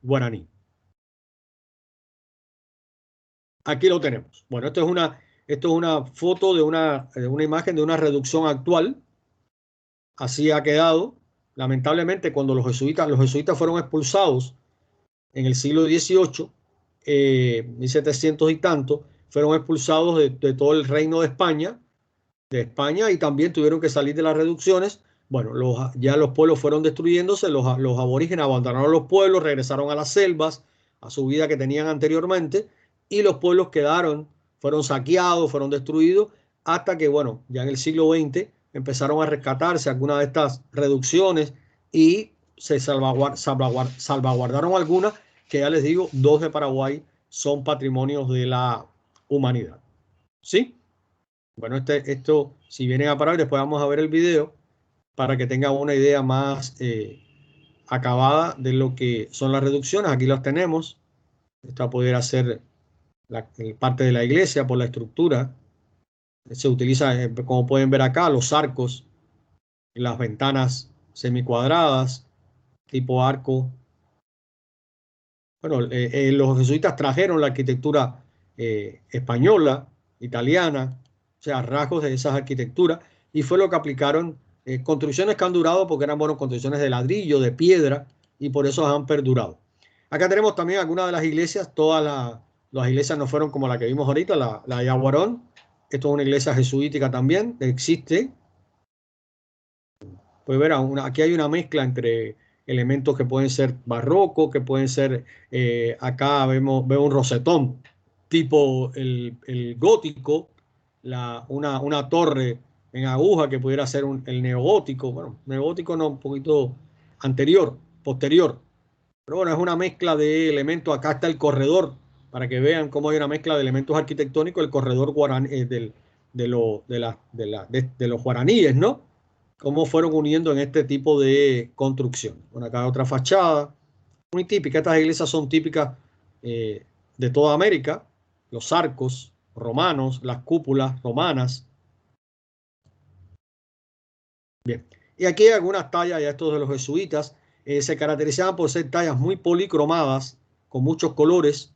guaraní. Aquí lo tenemos. Bueno, esto es una foto de una imagen de una reducción actual. Así ha quedado. Lamentablemente, cuando los jesuitas fueron expulsados en el siglo XVIII, 1700 y tanto, fueron expulsados de todo el reino de España, y también tuvieron que salir de las reducciones. Bueno, ya los pueblos fueron destruyéndose, los aborígenes abandonaron los pueblos, regresaron a las selvas, a su vida que tenían anteriormente, y los pueblos fueron saqueados, fueron destruidos, hasta que, bueno, ya en el siglo XX empezaron a rescatarse algunas de estas reducciones y se salvaguardaron algunas, que ya les digo, 2 de Paraguay son patrimonios de la humanidad. ¿Sí? Bueno, esto, si vienen a Paraguay, después vamos a ver el video para que tengan una idea más acabada de lo que son las reducciones. Aquí las tenemos. Esta pudiera ser parte de la iglesia por la estructura. Se utiliza, como pueden ver acá, los arcos, las ventanas semicuadradas, tipo arco. Bueno, los jesuitas trajeron la arquitectura española, italiana, o sea, rasgos de esas arquitecturas, y fue lo que aplicaron, construcciones que han durado porque eran, bueno, construcciones de ladrillo, de piedra, y por eso han perdurado. Acá tenemos también algunas de las iglesias, las iglesias no fueron como la que vimos ahorita, la de Aguarón. Esto es una iglesia jesuítica también, existe. Pues ver, aquí hay una mezcla entre elementos que pueden ser barrocos, que pueden ser, acá veo un rosetón, tipo el gótico, una torre en aguja que pudiera ser el neogótico. Bueno, neogótico no, un poquito posterior. Pero bueno, es una mezcla de elementos. Acá está el corredor, para que vean cómo hay una mezcla de elementos arquitectónicos, el corredor guaraní, de los guaraníes, ¿no? Cómo fueron uniendo en este tipo de construcción. Bueno, acá otra fachada, muy típica. Estas iglesias son típicas de toda América. Los arcos romanos, las cúpulas romanas. Bien, y aquí hay algunas tallas, ya estos de los jesuitas, se caracterizaban por ser tallas muy policromadas, con muchos colores.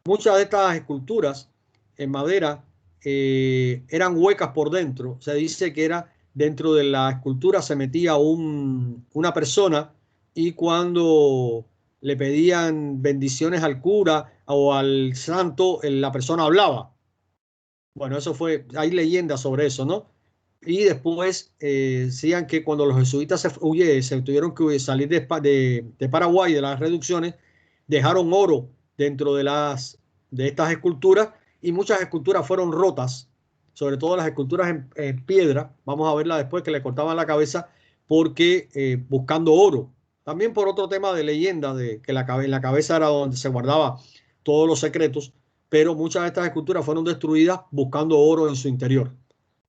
Muchas de estas esculturas en madera eran huecas por dentro. Se dice que era dentro de la escultura se metía una persona, y cuando le pedían bendiciones al cura o al santo, la persona hablaba. Bueno, eso fue, hay leyendas sobre eso, ¿no? Y después decían que cuando los jesuitas se tuvieron que salir de Paraguay, de las reducciones, dejaron oro dentro de estas esculturas y muchas esculturas fueron rotas, sobre todo las esculturas en piedra. Vamos a verla después, que le cortaban la cabeza porque buscando oro. También por otro tema de leyenda, de que en la cabeza era donde se guardaba todos los secretos, pero muchas de estas esculturas fueron destruidas buscando oro en su interior.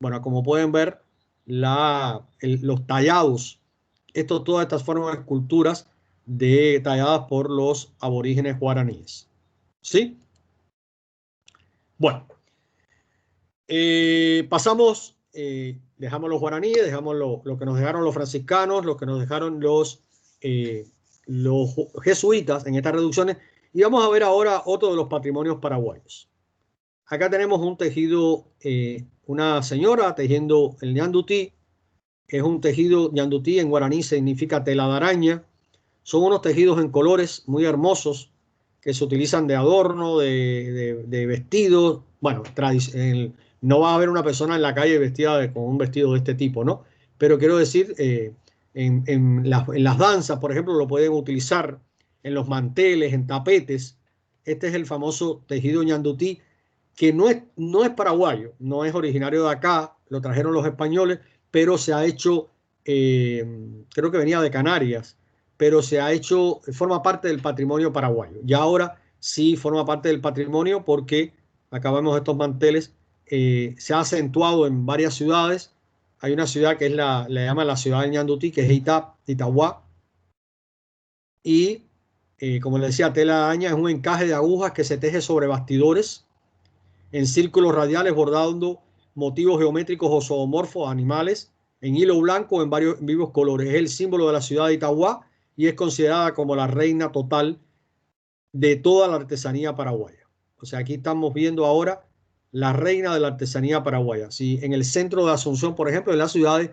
Bueno, como pueden ver, los tallados, todas estas fueron esculturas talladas por los aborígenes guaraníes. ¿Sí? Bueno, pasamos, dejamos los guaraníes, dejamos lo que nos dejaron los franciscanos, lo que nos dejaron los jesuitas en estas reducciones, y vamos a ver ahora otro de los patrimonios paraguayos. Acá tenemos un tejido, una señora tejiendo el ñandutí. Es un tejido ñandutí, en guaraní significa tela de araña. Son unos tejidos en colores muy hermosos que se utilizan de adorno, de vestidos. Bueno, no va a haber una persona en la calle vestida con un vestido de este tipo, ¿no? Pero quiero decir, en las danzas, por ejemplo, lo pueden utilizar en los manteles, en tapetes. Este es el famoso tejido ñandutí, que no es paraguayo, no es originario de acá, lo trajeron los españoles, pero se ha hecho, creo que venía de Canarias, pero se ha hecho, forma parte del patrimonio paraguayo. Y ahora sí forma parte del patrimonio porque acá vemos estos manteles, se ha acentuado en varias ciudades. Hay una ciudad que le llaman la ciudad del ñandutí, que es Itagua, y como les decía, tela de araña es un encaje de agujas que se teje sobre bastidores en círculos radiales bordando motivos geométricos o zoomorfos animales en hilo blanco en varios vivos colores. Es el símbolo de la ciudad de Itagua y es considerada como la reina total de toda la artesanía paraguaya. O sea, aquí estamos viendo ahora la reina de la artesanía paraguaya. Si en el centro de Asunción, por ejemplo, en las ciudades,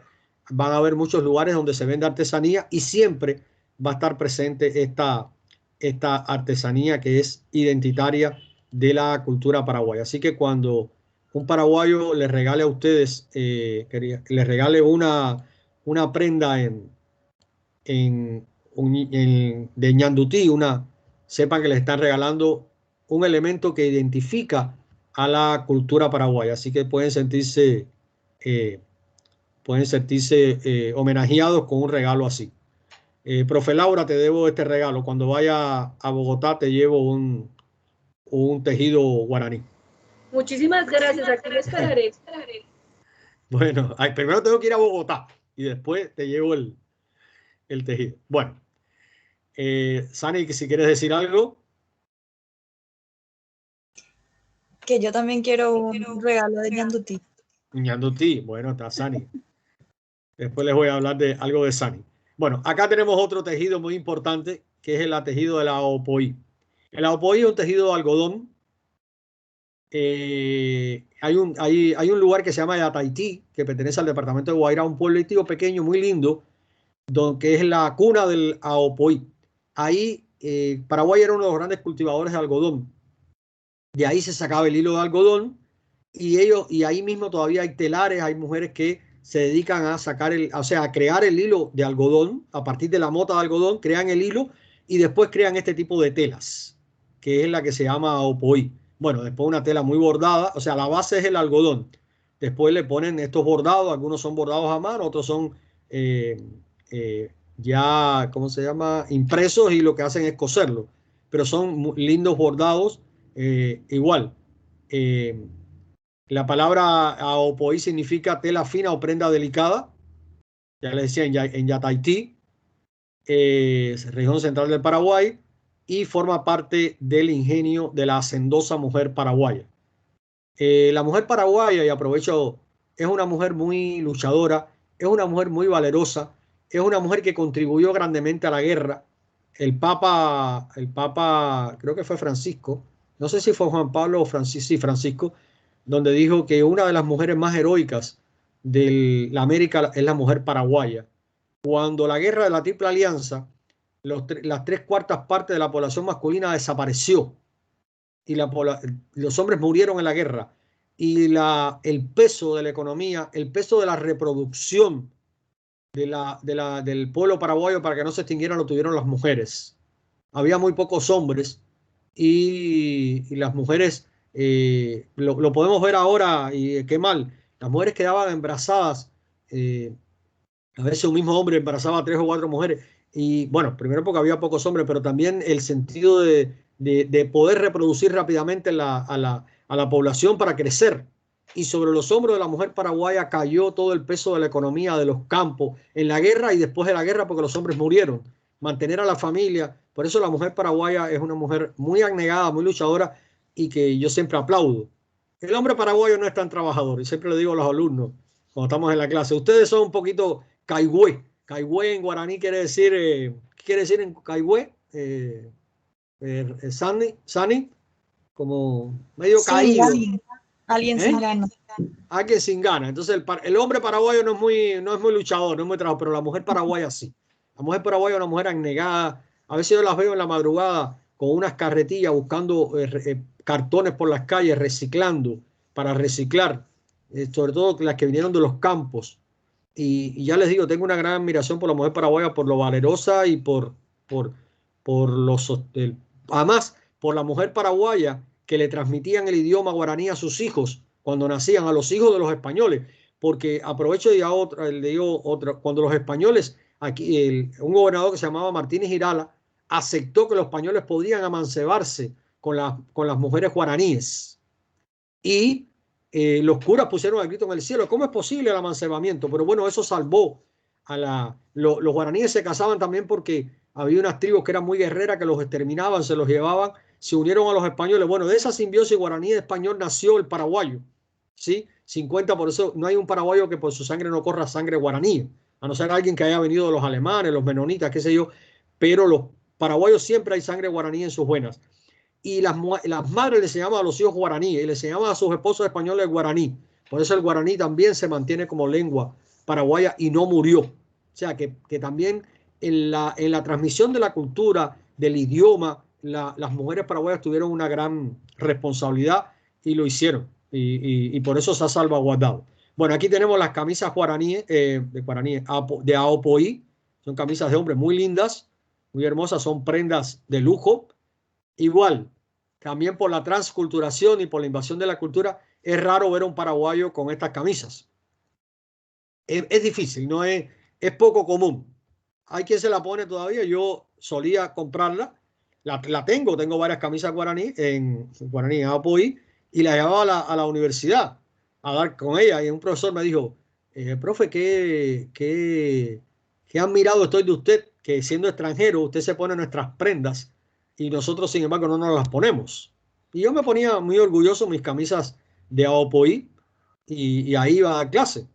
van a haber muchos lugares donde se vende artesanía y siempre va a estar presente esta artesanía que es identitaria de la cultura paraguaya. Así que cuando un paraguayo les regale a ustedes, les regale una prenda de ñandutí, sepan que les están regalando un elemento que identifica a la cultura paraguaya. Así que pueden sentirse homenajeados con un regalo así. Profe Laura, te debo este regalo. Cuando vaya a Bogotá te llevo un tejido guaraní. Muchísimas gracias, aquí lo esperaré. Bueno, primero tengo que ir a Bogotá y después te llevo el tejido. Bueno, Sani, si quieres decir algo. Que yo también quiero un regalo de ñandutí. Ñandutí, bueno, está Sani. Después les voy a hablar de algo de Sani. Bueno, acá tenemos otro tejido muy importante, que es el tejido de la Aopoí. El Aopoí es un tejido de algodón. Hay un lugar que se llama Yataití, que pertenece al departamento de Guairá, un pueblito pequeño, muy lindo, que es la cuna del Aopoí. Ahí Paraguay era uno de los grandes cultivadores de algodón. De ahí se sacaba el hilo de algodón y ahí mismo todavía hay telares, hay mujeres que se dedican a a crear el hilo de algodón a partir de la mota de algodón, crean el hilo y después crean este tipo de telas, que es la que se llama Aopoí. Bueno, después una tela muy bordada, o sea, la base es el algodón. Después le ponen estos bordados, algunos son bordados a mano, otros son ya, ¿cómo se llama? Impresos, y lo que hacen es coserlo. Pero son lindos bordados igual. La palabra Aopoí significa tela fina o prenda delicada. Ya les decía, en Yataití, región central del Paraguay, y forma parte del ingenio de la hacendosa mujer paraguaya. La mujer paraguaya, y aprovecho, es una mujer muy luchadora, es una mujer muy valerosa, es una mujer que contribuyó grandemente a la guerra. El Papa, creo que fue Francisco, no sé si fue Juan Pablo o Francisco, donde dijo que una de las mujeres más heroicas de la América es la mujer paraguaya. Cuando la guerra de la Triple Alianza, las 3/4 partes de la población masculina desapareció y los hombres murieron en la guerra. y el peso de la economía, el peso de la reproducción del pueblo paraguayo para que no se extinguiera lo tuvieron las mujeres. Había muy pocos hombres y las mujeres, lo podemos ver ahora y qué mal, las mujeres quedaban embarazadas, a veces un mismo hombre embarazaba a 3 o 4 mujeres y bueno, primero porque había pocos hombres, pero también el sentido de poder reproducir rápidamente a la población para crecer. Y sobre los hombros de la mujer paraguaya cayó todo el peso de la economía de los campos en la guerra y después de la guerra porque los hombres murieron. Mantener a la familia. Por eso la mujer paraguaya es una mujer muy abnegada, muy luchadora y que yo siempre aplaudo. El hombre paraguayo no es tan trabajador y siempre le digo a los alumnos cuando estamos en la clase, ustedes son un poquito caigüe. Caigüe en guaraní quiere decir, ¿qué quiere decir en caigüe? Sani, como medio Sin caído. ganas, alguien sin ganas. Alguien sin ganas. Entonces el hombre paraguayo no es muy luchador, no es muy trabajador, pero la mujer paraguaya sí. La mujer paraguaya es una mujer abnegada. A veces yo las veo en la madrugada con unas carretillas buscando cartones por las calles, reciclando, para reciclar, sobre todo las que vinieron de los campos. Y ya les digo, tengo una gran admiración por la mujer paraguaya, por lo valerosa y por además, por la mujer paraguaya que le transmitían el idioma guaraní a sus hijos cuando nacían, a los hijos de los españoles. Porque aprovecho y le digo otra, cuando los españoles, aquí un gobernador que se llamaba Martínez Irala, aceptó que los españoles podían amancebarse con las mujeres guaraníes. Y los curas pusieron el grito en el cielo. ¿Cómo es posible el amancebamiento? Pero bueno, eso salvó los guaraníes se casaban también porque había unas tribus que eran muy guerreras que los exterminaban, se los llevaban, se unieron a los españoles. Bueno, de esa simbiosis guaraní-español nació el paraguayo, ¿sí? 50, por eso no hay un paraguayo que por su sangre no corra sangre guaraní, a no ser alguien que haya venido de los alemanes, los menonitas, qué sé yo, pero los paraguayos siempre hay sangre guaraní en sus venas. Y las madres le enseñaban a los hijos guaraní y le enseñaban a sus esposos españoles guaraní. Por eso el guaraní también se mantiene como lengua paraguaya y no murió. O sea que también en la transmisión de la cultura, del idioma, las mujeres paraguayas tuvieron una gran responsabilidad y lo hicieron. Y por eso se ha salvaguardado. Bueno, aquí tenemos las camisas guaraníes, de Aopoí. Son camisas de hombre muy lindas, muy hermosas, son prendas de lujo. Igual, también por la transculturación y por la invasión de la cultura, es raro ver a un paraguayo con estas camisas. Es difícil, es poco común. Hay quien se la pone todavía, yo solía comprarla, la tengo varias camisas guaraní en Apoí, y la llevaba a la universidad a dar con ella. Y un profesor me dijo, profe, qué admirado estoy de usted, que siendo extranjero usted se pone nuestras prendas y nosotros, sin embargo, no nos las ponemos. Y yo me ponía muy orgulloso mis camisas de Aopoí y ahí iba a dar clase.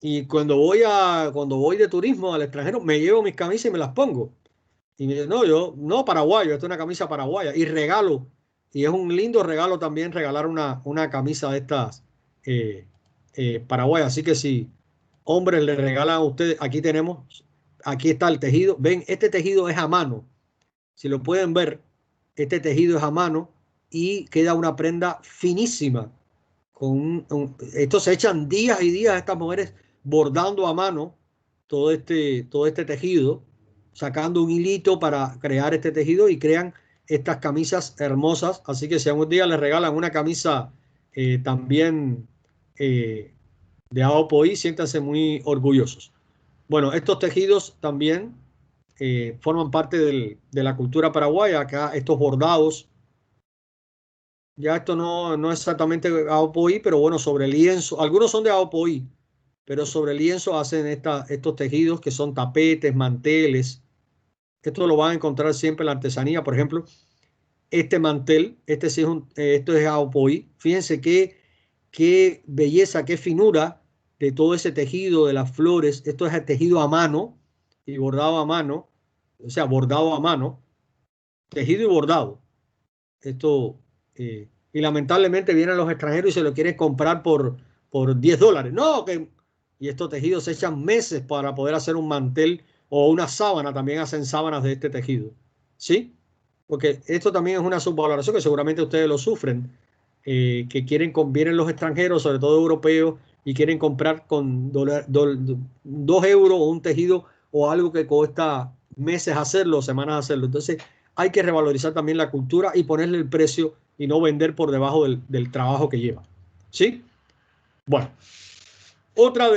Y cuando voy de turismo al extranjero, me llevo mis camisas y me las pongo. Y me dice, no, paraguayo, esta es una camisa paraguaya. Y regalo, y es un lindo regalo también regalar una camisa de estas paraguayas. Así que si hombres le regalan a ustedes, aquí está el tejido. Ven, este tejido es a mano. Si lo pueden ver, este tejido es a mano y queda una prenda finísima. Esto se echan días y días estas mujeres bordando a mano todo este tejido, sacando un hilito para crear este tejido y crean estas camisas hermosas. Así que si algún día les regalan una camisa también de Aopoí, siéntanse muy orgullosos. Bueno, estos tejidos también forman parte de la cultura paraguaya. Acá estos bordados, ya esto no es exactamente Aopoí, pero bueno, sobre lienzo, algunos son de Aopoí, pero sobre lienzo hacen estos tejidos que son tapetes, manteles. Esto lo van a encontrar siempre en la artesanía. Por ejemplo, este mantel, esto es Aopoí. Fíjense qué belleza, qué finura de todo ese tejido, de las flores. Esto es el tejido a mano y bordado a mano, o sea, bordado a mano, tejido y bordado. Esto, y lamentablemente vienen los extranjeros y se lo quieren comprar por $10. No, y estos tejidos se echan meses para poder hacer un mantel o una sábana. También hacen sábanas de este tejido, ¿sí? Porque esto también es una subvaloración que seguramente ustedes lo sufren. que vienen los extranjeros, sobre todo europeos, y quieren comprar con 2 euros o un tejido o algo que cuesta meses hacerlo, semanas hacerlo. Entonces hay que revalorizar también la cultura y ponerle el precio y no vender por debajo del trabajo que lleva. ¿Sí? Bueno, otra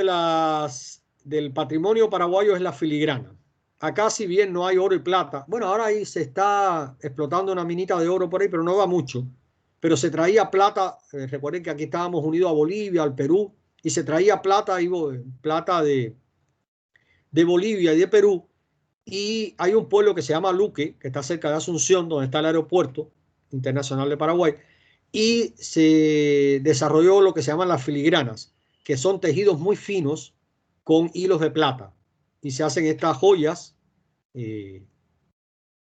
del patrimonio paraguayo es la filigrana. Acá, si bien no hay oro y plata, bueno, ahora ahí se está explotando una minita de oro por ahí, pero no va mucho. Pero se traía plata, recuerden que aquí estábamos unidos a Bolivia, al Perú, y se traía plata, plata de Bolivia y de Perú. Y hay un pueblo que se llama Luque, que está cerca de Asunción, donde está el aeropuerto internacional de Paraguay, y se desarrolló lo que se llaman las filigranas, que son tejidos muy finos con hilos de plata. Y se hacen estas joyas,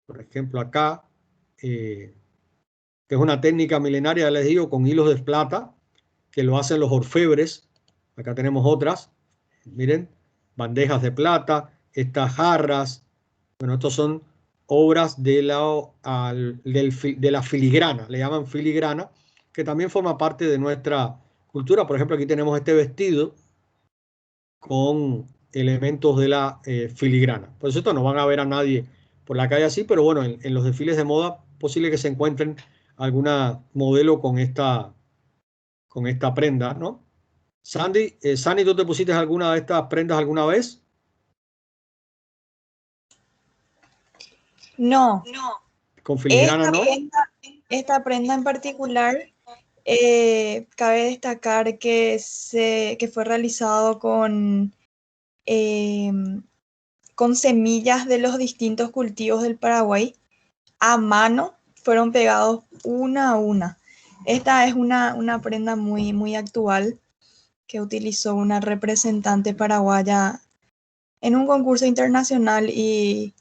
por ejemplo acá, que es una técnica milenaria, les digo, con hilos de plata, que lo hacen los orfebres. Acá tenemos otras, miren, bandejas de plata, estas jarras. Bueno, estos son obras de la filigrana, le llaman filigrana, que también forma parte de nuestra cultura. Por ejemplo, aquí tenemos este vestido con elementos de la filigrana. Por eso no van a ver a nadie por la calle así, pero bueno, en los desfiles de moda posible que se encuentren alguna modelo con esta prenda, ¿no? Sandy, ¿tú te pusiste alguna de estas prendas alguna vez? No, Con filigrana, esta ¿no? esta prenda en particular, cabe destacar que fue realizado eh, con semillas de los distintos cultivos del Paraguay. A mano fueron pegados una a una. Esta es una prenda muy, muy actual que utilizó una representante paraguaya en un concurso internacional y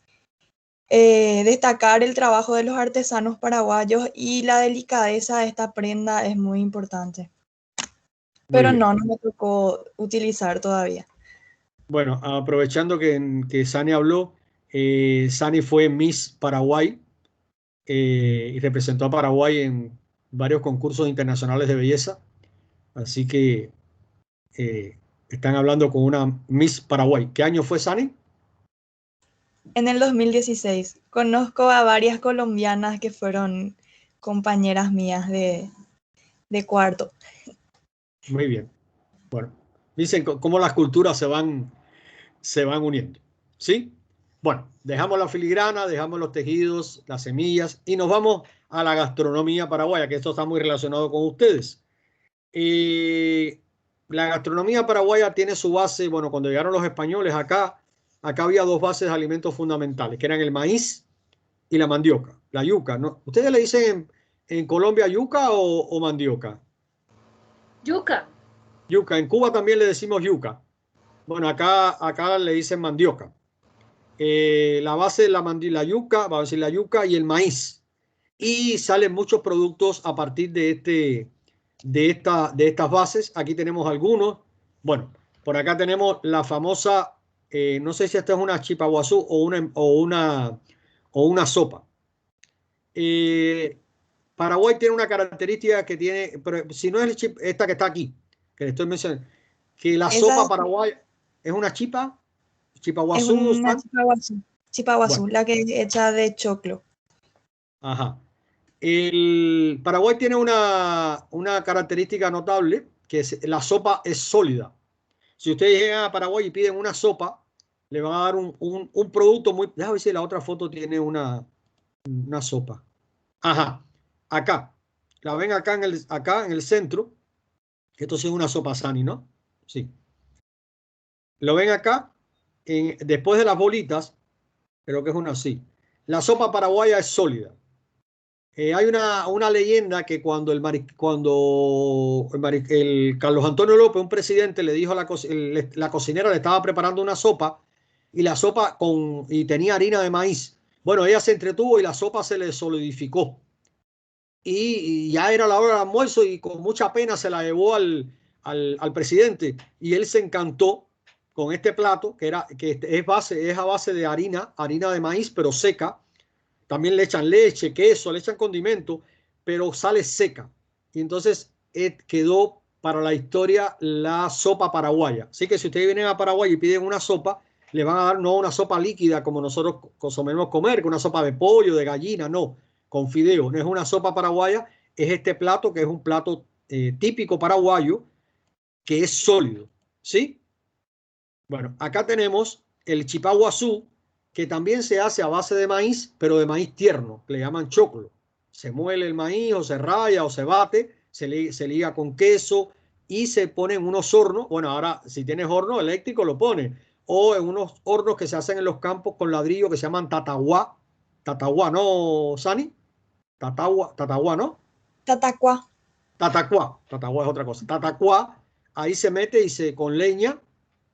destacar el trabajo de los artesanos paraguayos y la delicadeza de esta prenda es muy importante. Muy Pero bien. no me tocó utilizar todavía. Bueno, aprovechando que Sani habló, Sani fue Miss Paraguay y representó a Paraguay en varios concursos internacionales de belleza. Así que están hablando con una Miss Paraguay. ¿Qué año fue, Sani? En el 2016 conozco a varias colombianas que fueron compañeras mías de cuarto. Muy bien. Bueno, dicen cómo las culturas se van uniendo. ¿Sí? Bueno, dejamos la filigrana, dejamos los tejidos, las semillas y nos vamos a la gastronomía paraguaya, que esto está muy relacionado con ustedes. La gastronomía paraguaya tiene su base, bueno, cuando llegaron los españoles acá había 2 bases de alimentos fundamentales, que eran el maíz y la mandioca, la yuca, ¿no? ¿Ustedes le dicen en Colombia yuca o mandioca? Yuca. Yuca, en Cuba también le decimos yuca. Bueno, acá le dicen mandioca. La base de la yuca, vamos a decir la yuca y el maíz. Y salen muchos productos a partir de estas bases. Aquí tenemos algunos. Bueno, por acá tenemos la famosa, no sé si esta es una chipaguazú o una sopa. Paraguay tiene una característica que tiene, pero si no es esta que está aquí, que le estoy mencionando, que la sopa Esa paraguaya es una es chipaguazú. una chipaguazú, Bueno, la que es hecha de choclo. ajá. El Paraguay tiene una característica notable, que la sopa es sólida. Si ustedes llegan a Paraguay y piden una sopa, le van a dar un producto muy... Déjame ver si la otra foto tiene una sopa. Ajá, acá. La ven acá en el centro. Esto sí es una sopa Sani, ¿no? Sí. Lo ven acá, después de las bolitas, creo que es una así. La sopa paraguaya es sólida. Hay una leyenda que cuando el Carlos Antonio López, un presidente, le dijo a la cocinera le estaba preparando una sopa y la sopa y tenía harina de maíz. Bueno, ella se entretuvo y la sopa se le solidificó. Y ya era la hora del almuerzo y con mucha pena se la llevó al presidente y él se encantó con este plato que es a base de harina de maíz, pero seca. También le echan leche, queso, le echan condimento, pero sale seca. y entonces quedó para la historia la sopa paraguaya. Así que si ustedes vienen a Paraguay y piden una sopa, le van a dar no una sopa líquida como nosotros solemos comer, que una sopa de pollo, de gallina, no, con fideo. No es una sopa paraguaya, es este plato que es un plato típico paraguayo, que es sólido, ¿sí? Bueno, acá tenemos el chipaguazú, que también se hace a base de maíz, pero de maíz tierno, que le llaman choclo. Se muele el maíz o se raya o se bate, se liga con queso y se pone en unos hornos. Bueno, ahora si tienes horno eléctrico lo pones, o en unos hornos que se hacen en los campos con ladrillo que se llaman tataguá. Tataguá, ¿no, Sani? Tataguá, ¿no? Tatacuá. Tatacuá es otra cosa. Tatacuá, ahí se mete con leña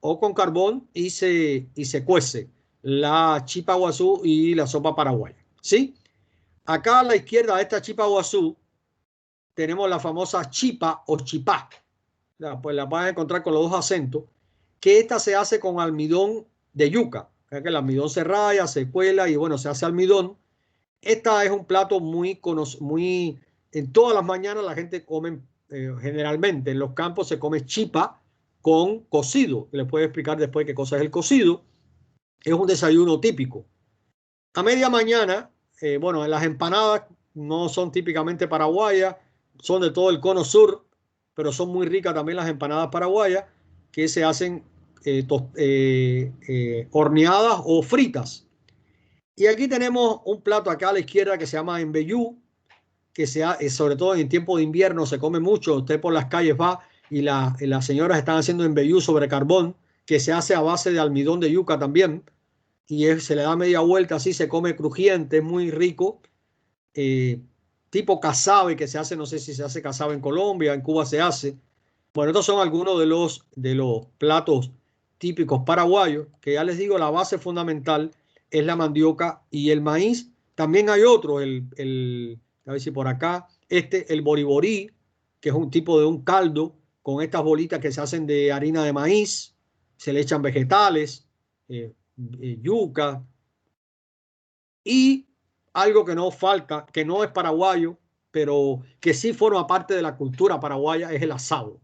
o con carbón y se cuece la chipa guazú y la sopa paraguaya, ¿sí? Acá a la izquierda de esta chipa guazú tenemos la famosa chipa o chipá. Pues la van a encontrar con los dos acentos, que esta se hace con almidón de yuca, que el almidón se raya, se cuela y bueno, se hace almidón. Esta es un plato muy en todas las mañanas la gente come, generalmente en los campos se come chipa con cocido. Les puedo explicar después qué cosa es el cocido. Es un desayuno típico. A media mañana, bueno, las empanadas no son típicamente paraguayas, son de todo el cono sur, pero son muy ricas también las empanadas paraguayas, que se hacen horneadas o fritas. Y aquí tenemos un plato acá a la izquierda que se llama embellú, que sobre todo en tiempo de invierno se come mucho. Usted por las calles va y las señoras están haciendo embellú sobre carbón, que se hace a base de almidón de yuca también, y se le da media vuelta así, se come crujiente, es muy rico. Tipo casabe que se hace, no sé si se hace casabe en Colombia, en Cuba se hace. Bueno, estos son algunos de los platos típicos paraguayos, que ya les digo, la base fundamental es la mandioca y el maíz. También hay otro, a ver si por acá, el boriborí, que es un tipo de un caldo con estas bolitas que se hacen de harina de maíz, se le echan vegetales, yuca, y algo que no falta, que no es paraguayo, pero que sí forma parte de la cultura paraguaya, es el asado.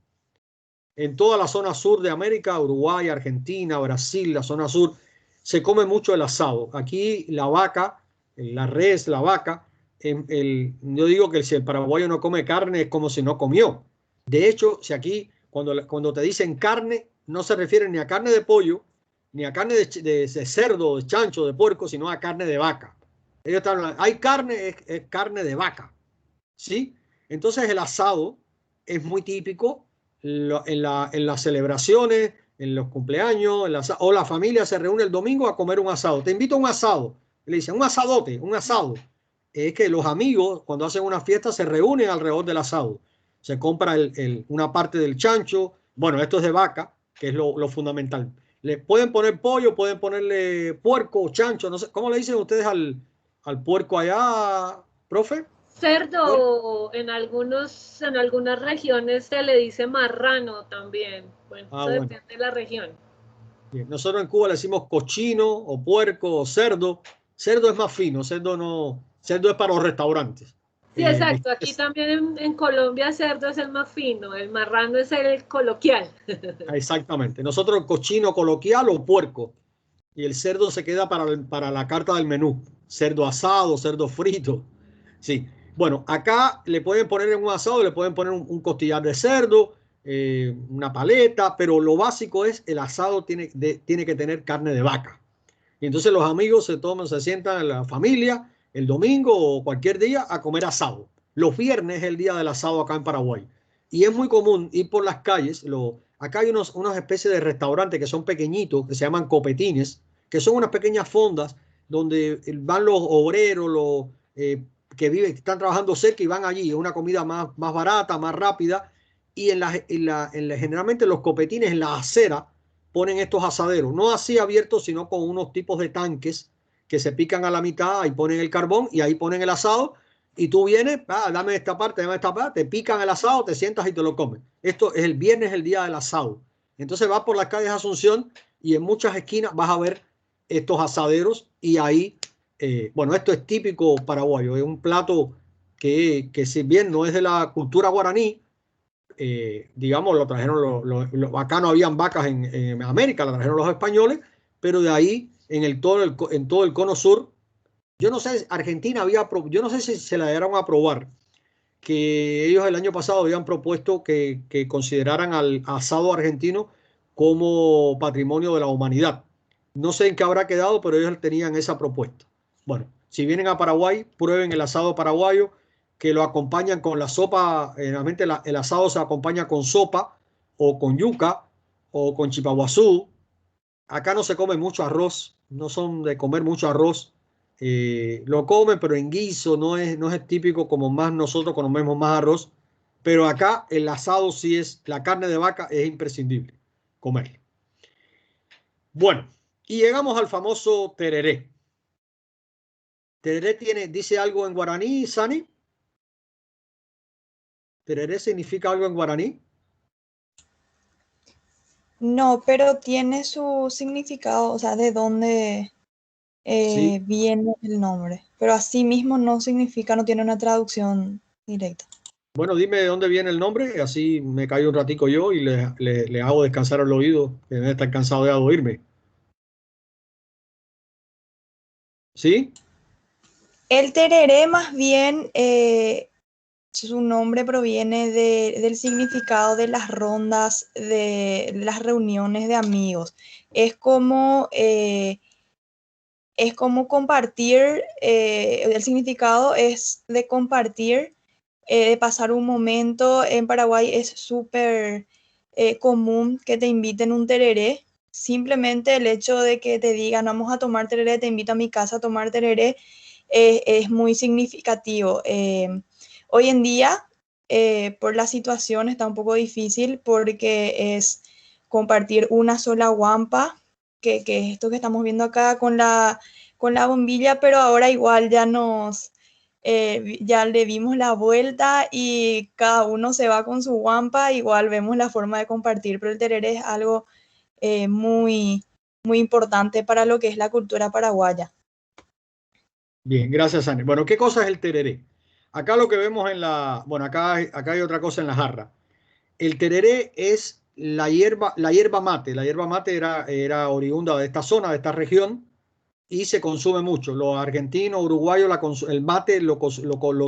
En toda la zona sur de América, Uruguay, Argentina, Brasil, la zona sur, se come mucho el asado. Aquí la vaca, la res, la vaca, yo digo que si el paraguayo no come carne es como si no comió. De hecho, si aquí cuando te dicen carne, no se refieren ni a carne de pollo, ni a carne de cerdo, de chancho, de puerco, sino a carne de vaca. Ellos están hablando, hay carne, es carne de vaca, ¿sí? Entonces el asado es muy típico en las celebraciones, en los cumpleaños, o la familia se reúne el domingo a comer un asado. Te invito a un asado. Le dicen, un asadote, un asado. Es que los amigos, cuando hacen una fiesta, se reúnen alrededor del asado. Se compra una parte del chancho. Bueno, esto es de vaca, que es lo fundamental. Le pueden poner pollo, pueden ponerle puerco o chancho. No sé, ¿cómo le dicen ustedes al puerco allá, profe? Cerdo, en algunas regiones se le dice marrano también. Bueno, eso depende de la región. Bien. Nosotros en Cuba le decimos cochino o puerco o cerdo. Cerdo es más fino, cerdo es para los restaurantes. Sí, exacto. Aquí también en Colombia cerdo es el más fino, el marrano es el coloquial. Exactamente. Nosotros el cochino coloquial o puerco. Y el cerdo se queda para la carta del menú. Cerdo asado, cerdo frito. Sí. Bueno, acá le pueden poner en un asado, le pueden poner un costillar de cerdo, una paleta, pero lo básico es el asado tiene que tener carne de vaca. Y entonces los amigos se sientan en la familia el domingo o cualquier día a comer asado. Los viernes es el día del asado acá en Paraguay. Y es muy común ir por las calles. Acá hay unas especies de restaurantes que son pequeñitos, que se llaman copetines, que son unas pequeñas fondas donde van los obreros, que están trabajando cerca y van allí. Es una comida más barata, más rápida. Y generalmente los copetines en la acera ponen estos asaderos, no así abiertos, sino con unos tipos de tanques que se pican a la mitad y ponen el carbón y ahí ponen el asado. Y tú vienes, dame esta parte, te pican el asado, te sientas y te lo comes. Esto es el viernes, el día del asado. Entonces vas por las calles de Asunción y en muchas esquinas vas a ver estos asaderos y ahí, bueno, esto es típico paraguayo, es un plato que si bien no es de la cultura guaraní, digamos, lo trajeron, acá no habían vacas en América, la trajeron los españoles, pero de ahí en todo el cono sur, yo no sé, Argentina yo no sé si se la dieron a probar, que ellos el año pasado habían propuesto que consideraran al asado argentino como patrimonio de la humanidad. No sé en qué habrá quedado, pero ellos tenían esa propuesta. Bueno, si vienen a Paraguay, prueben el asado paraguayo, que lo acompañan con la sopa. Generalmente el asado se acompaña con sopa o con yuca o con chipaguazú. Acá no se come mucho arroz, no son de comer mucho arroz. Lo comen, pero en guiso, no es típico como más nosotros comemos más arroz. Pero acá el asado sí es, la carne de vaca es imprescindible comer. Bueno, y llegamos al famoso tereré. ¿Tereré dice algo en guaraní, Sani? ¿Tereré significa algo en guaraní? No, pero tiene su significado, o sea, de dónde Sí. viene el nombre. Pero así mismo no significa, no tiene una traducción directa. Bueno, dime de dónde viene el nombre, así me callo un ratico yo y le hago descansar el oído, que debe estar cansado de oírme. ¿Sí? El tereré más bien, su nombre proviene del significado de las rondas, de las reuniones de amigos. Es como, es como compartir, el significado es de compartir, de pasar un momento. En Paraguay es súper común que te inviten un tereré. Simplemente el hecho de que te digan vamos a tomar tereré, te invito a mi casa a tomar tereré, es muy significativo. Hoy en día, por la situación, está un poco difícil porque es compartir una sola guampa, que es esto que estamos viendo acá con la bombilla, pero ahora igual ya le dimos la vuelta y cada uno se va con su guampa, igual vemos la forma de compartir, pero el tereré es algo muy, muy importante para lo que es la cultura paraguaya. Bien, gracias, Ani. Bueno, ¿qué cosa es el tereré? Acá lo que vemos bueno, acá hay otra cosa en la jarra. El tereré es la hierba mate. La hierba mate era oriunda de esta zona, de esta región, y se consume mucho. Los argentinos, uruguayos, el mate lo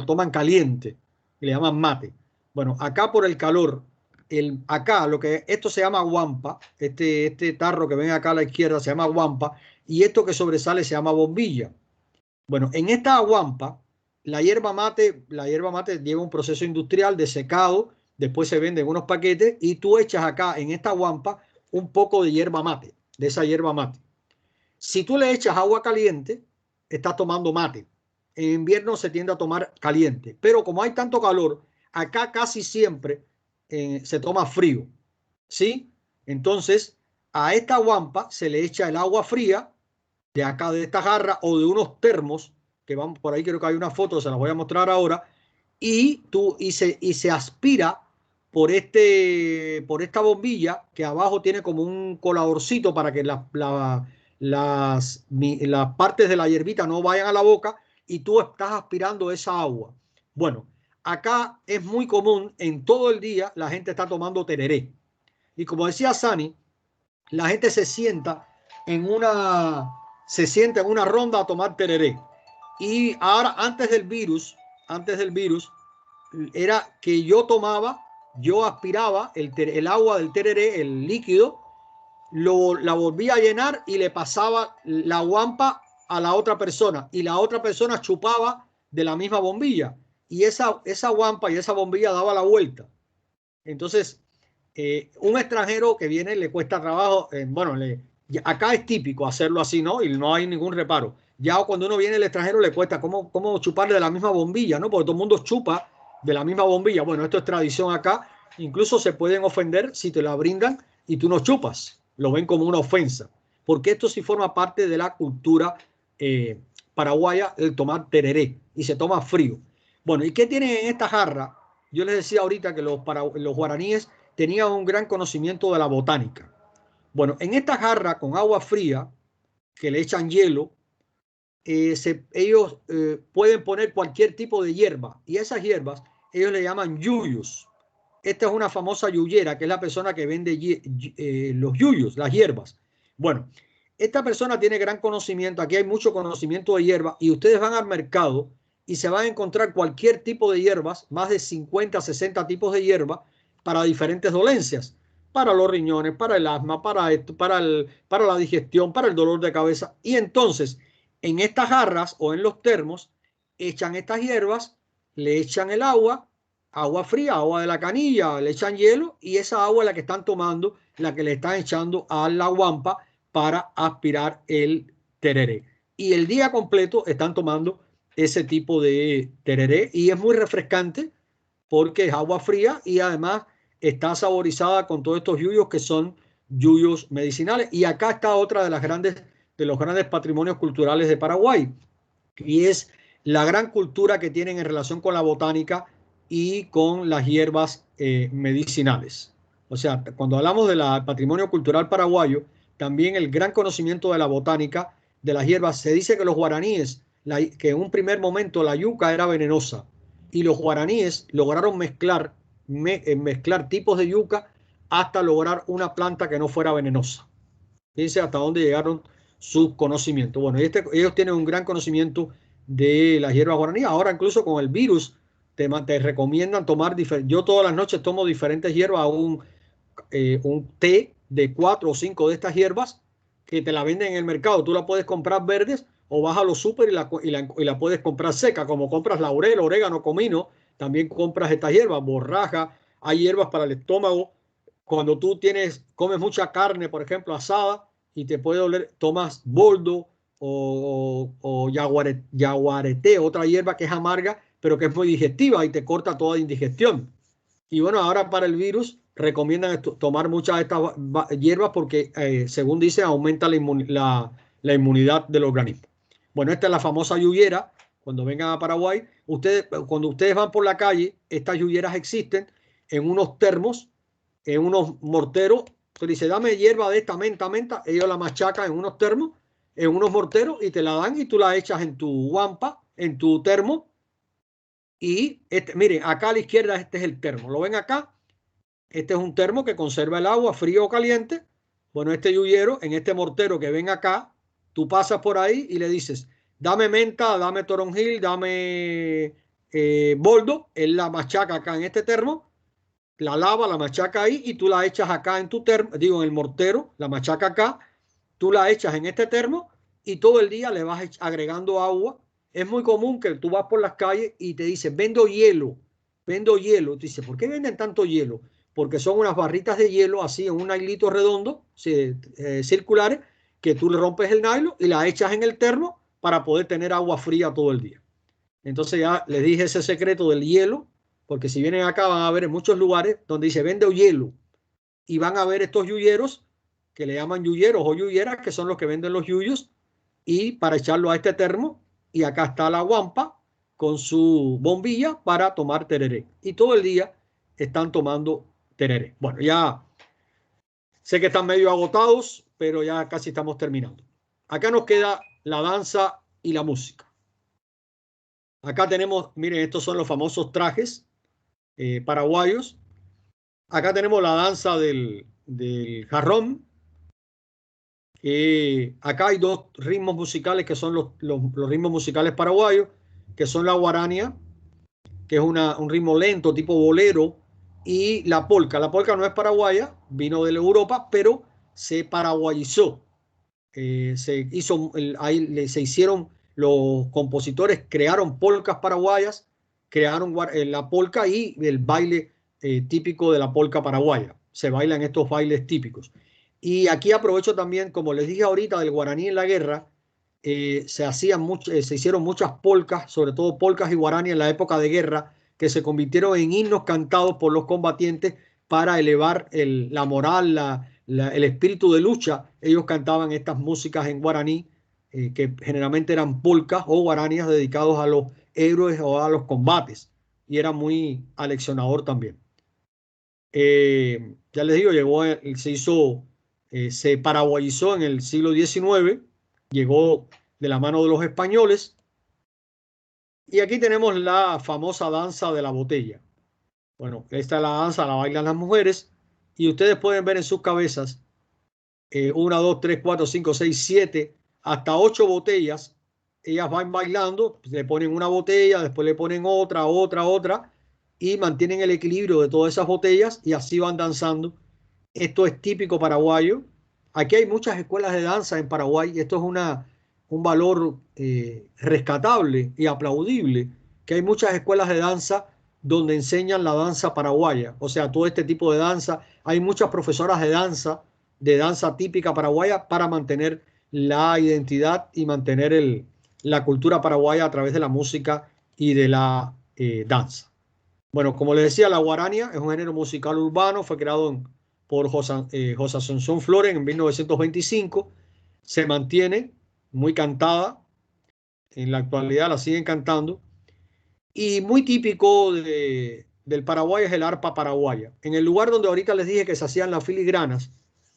toman caliente y le llaman mate. Bueno, acá por el calor, acá esto se llama guampa, este tarro que ven acá a la izquierda se llama guampa, y esto que sobresale se llama bombilla. Bueno, en esta guampa, la hierba mate lleva un proceso industrial de secado, después se vende en unos paquetes y tú echas acá en esta guampa un poco de hierba mate, de esa hierba mate. Si tú le echas agua caliente, estás tomando mate. En invierno se tiende a tomar caliente, pero como hay tanto calor, acá casi siempre se toma frío, ¿sí? Entonces, a esta guampa se le echa el agua fría de acá, de esta jarra o de unos termos, que van por ahí, creo que hay una foto, se las voy a mostrar ahora, y se aspira por esta bombilla que abajo tiene como un coladorcito para que las partes de la hierbita no vayan a la boca y tú estás aspirando esa agua. Bueno, acá es muy común, en todo el día la gente está tomando tereré. Y como decía Sani, la gente se sienta en una ronda a tomar tereré. Y ahora, antes del virus, era que yo aspiraba el agua del tereré, el líquido, la volvía a llenar y le pasaba la guampa a la otra persona. Y la otra persona chupaba de la misma bombilla. Y esa guampa y esa bombilla daba la vuelta. Entonces, un extranjero que viene le cuesta trabajo, bueno, acá es típico hacerlo así, ¿no? Y no hay ningún reparo. Ya cuando uno viene el extranjero le cuesta cómo chuparle de la misma bombilla, ¿no? Porque todo el mundo chupa de la misma bombilla. Bueno, esto es tradición acá. Incluso se pueden ofender si te la brindan y tú no chupas. Lo ven como una ofensa. Porque esto sí forma parte de la cultura paraguaya, el tomar tereré. Y se toma frío. Bueno, ¿y qué tienen en esta jarra? Yo les decía ahorita que los guaraníes tenían un gran conocimiento de la botánica. Bueno, en esta jarra con agua fría, que le echan hielo, ellos pueden poner cualquier tipo de hierba, y esas hierbas ellos le llaman yuyos. Esta es una famosa yuyera, que es la persona que vende los yuyos, las hierbas. Bueno, esta persona tiene gran conocimiento. Aquí hay mucho conocimiento de hierba, y ustedes van al mercado y se van a encontrar cualquier tipo de hierbas, más de 50, 60 tipos de hierba para diferentes dolencias, para los riñones, para el asma, para esto, para la digestión, para el dolor de cabeza. Y entonces, en estas jarras o en los termos, echan estas hierbas, le echan el agua fría, agua de la canilla, le echan hielo, y esa agua es la que están tomando, la que le están echando a la guampa para aspirar el tereré. Y el día completo están tomando ese tipo de tereré, y es muy refrescante porque es agua fría y además está saborizada con todos estos yuyos que son yuyos medicinales. Y acá está otra de los grandes patrimonios culturales de Paraguay, y es la gran cultura que tienen en relación con la botánica y con las hierbas medicinales. O sea, cuando hablamos del patrimonio cultural paraguayo, también el gran conocimiento de la botánica, de las hierbas. Se dice que los guaraníes, que en un primer momento la yuca era venenosa, y los guaraníes lograron mezclar tipos de yuca hasta lograr una planta que no fuera venenosa. Fíjense hasta dónde llegaron sus conocimientos. Bueno, ellos tienen un gran conocimiento de las hierbas guaraní. Ahora incluso con el virus te recomiendan tomar yo todas las noches tomo diferentes hierbas, un té de 4 o 5 de estas hierbas que te la venden en el mercado. Tú la puedes comprar verdes o vas a los súper y la puedes comprar seca, como compras laurel, orégano, comino. También compras estas hierbas, borraja. Hay hierbas para el estómago. Cuando tú comes mucha carne, por ejemplo, asada, y te puede doler, tomas boldo o yaguareté, otra hierba que es amarga, pero que es muy digestiva y te corta toda indigestión. Y bueno, ahora para el virus recomiendan tomar muchas de estas hierbas porque, según dice, aumenta la inmunidad del organismo. Bueno, esta es la famosa yuyera. Cuando vengan a Paraguay, cuando ustedes van por la calle, estas yuyeras existen en unos termos, en unos morteros. Usted dice, dame hierba de esta, menta, menta. Ellos la machacan en unos termos, en unos morteros, y te la dan y tú la echas en tu guampa, en tu termo. Y miren, acá a la izquierda este es el termo. ¿Lo ven acá? Este es un termo que conserva el agua frío o caliente. Bueno, este yuyero, en este mortero que ven acá, tú pasas por ahí y le dices, dame menta, dame toronjil, dame boldo. Él la machaca acá en este termo, la lava, la machaca ahí, y tú la echas acá en tu termo, digo, en el mortero, la machaca acá, tú la echas en este termo y todo el día le vas agregando agua. Es muy común que tú vas por las calles y te dicen, vendo hielo, vendo hielo. Tú dices, ¿por qué venden tanto hielo? Porque son unas barritas de hielo así en un hilito redondo, circulares, que tú le rompes el nylon y la echas en el termo para poder tener agua fría todo el día. Entonces ya les dije ese secreto del hielo, porque si vienen acá van a ver en muchos lugares donde dice vende hielo, y van a ver estos yuyeros que le llaman yuyeros o yuyeras, que son los que venden los yuyos, y para echarlo a este termo, y acá está la guampa con su bombilla para tomar tereré, y todo el día están tomando tereré. Bueno, ya sé que están medio agotados, pero ya casi estamos terminando. Acá nos queda la danza y la música. Acá tenemos, miren, estos son los famosos trajes paraguayos. Acá tenemos la danza del jarrón. Acá hay dos ritmos musicales que son los ritmos musicales paraguayos, que son la guarania, que es un ritmo lento tipo bolero, y la polca. La polca no es paraguaya, vino de la Europa, pero se paraguayizó. Se hicieron, los compositores crearon polcas paraguayas, crearon la polca y el baile típico de la polca paraguaya. Se bailan estos bailes típicos. Y aquí aprovecho también, como les dije ahorita, del guaraní en la guerra, se hicieron muchas polcas, sobre todo polcas y guaraní en la época de guerra, que se convirtieron en himnos cantados por los combatientes para elevar la moral, el espíritu de lucha. Ellos cantaban estas músicas en guaraní, que generalmente eran polcas o guaranías dedicados a los héroes o a los combates, y era muy aleccionador también. Ya les digo, se paraguayizó en el siglo XIX, llegó de la mano de los españoles. Y aquí tenemos la famosa danza de la botella. Bueno, esta es la danza, la bailan las mujeres y ustedes pueden ver en sus cabezas 1, 2, 3, 4, 5, 6, 7, hasta 8 botellas. Ellas van bailando, le ponen una botella, después le ponen otra, otra y mantienen el equilibrio de todas esas botellas y así van danzando. Esto es típico paraguayo. Aquí hay muchas escuelas de danza en Paraguay y esto es un valor rescatable y aplaudible, que hay muchas escuelas de danza donde enseñan la danza paraguaya, o sea, todo este tipo de danza. Hay muchas profesoras de danza típica paraguaya para mantener la identidad y mantener la cultura paraguaya a través de la música y de la danza. Bueno, como les decía, la guarania es un género musical urbano, fue creado por José Asunción Flores en 1925, se mantiene muy cantada, en la actualidad la siguen cantando, y muy típico del Paraguay es el arpa paraguaya. En el lugar donde ahorita les dije que se hacían las filigranas,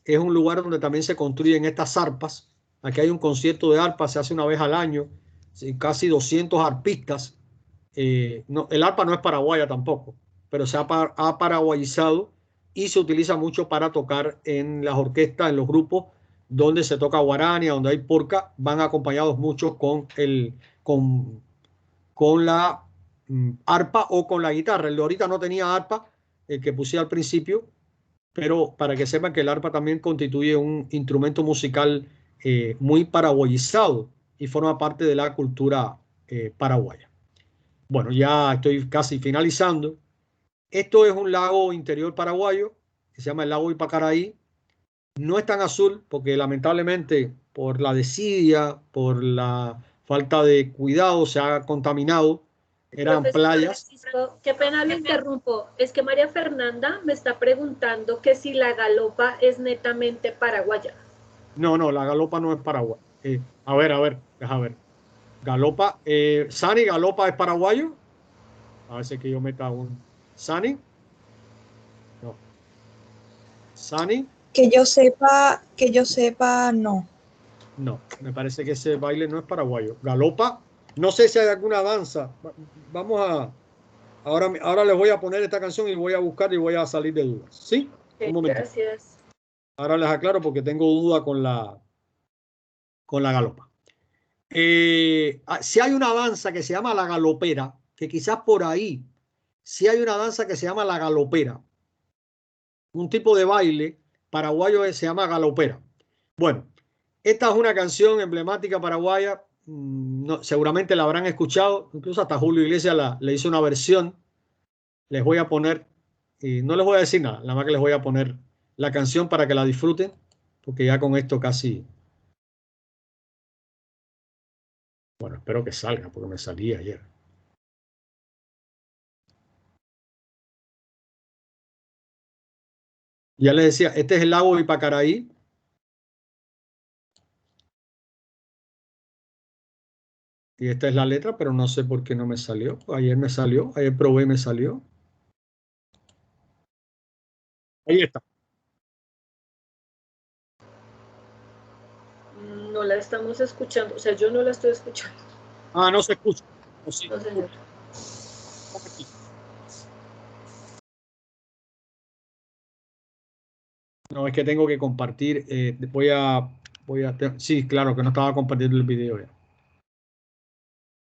es un lugar donde también se construyen estas arpas. Aquí hay un concierto de arpa, se hace una vez al año, casi 200 arpistas. No, el arpa no es paraguaya tampoco, pero se ha paraguayizado y se utiliza mucho para tocar en las orquestas, en los grupos donde se toca guarania, donde hay porca, van acompañados muchos con la arpa o con la guitarra. El de ahorita no tenía arpa, el que puse al principio, pero para que sepan que el arpa también constituye un instrumento musical muy paraguayizado y forma parte de la cultura paraguaya. Bueno, ya estoy casi finalizando. Esto es un lago interior paraguayo que se llama el lago Ipacaraí. No es tan azul porque lamentablemente por la desidia, por la falta de cuidado se ha contaminado. Eran Profesor playas. Francisco, qué pena lo interrumpo. Es que María Fernanda me está preguntando que si la galopa es netamente paraguaya. No, la galopa no es Paraguay. A ver, deja ver. Galopa, Sani, galopa es paraguayo. A ver si es que yo meta un. Sani. No. Sani. Que yo sepa, no. No, me parece que ese baile no es paraguayo. Galopa, no sé si hay alguna danza. Vamos a. Ahora les voy a poner esta canción y voy a buscar y voy a salir de dudas. ¿Sí? Un momento. Gracias. Ahora les aclaro porque tengo duda con la galopa. Si hay una danza que se llama la galopera, que quizás por ahí, si hay una danza que se llama la galopera, un tipo de baile paraguayo que se llama galopera. Bueno, esta es una canción emblemática paraguaya, no, seguramente la habrán escuchado, incluso hasta Julio Iglesias le hizo una versión. Les voy a poner, y no les voy a decir nada más que les voy a poner la canción para que la disfruten, porque ya con esto casi, bueno, espero que salga, porque me salí ayer. Ya les decía, este es el lago Ipacaraí. Y esta es la letra, pero no sé por qué no me salió. Ayer me salió, ayer probé y me salió. Ahí está. No la estamos escuchando, o sea, yo no la estoy escuchando. Ah, no se escucha. No, sí. No, señor. No, es que tengo que compartir. Sí, claro, que no estaba compartiendo el video ya.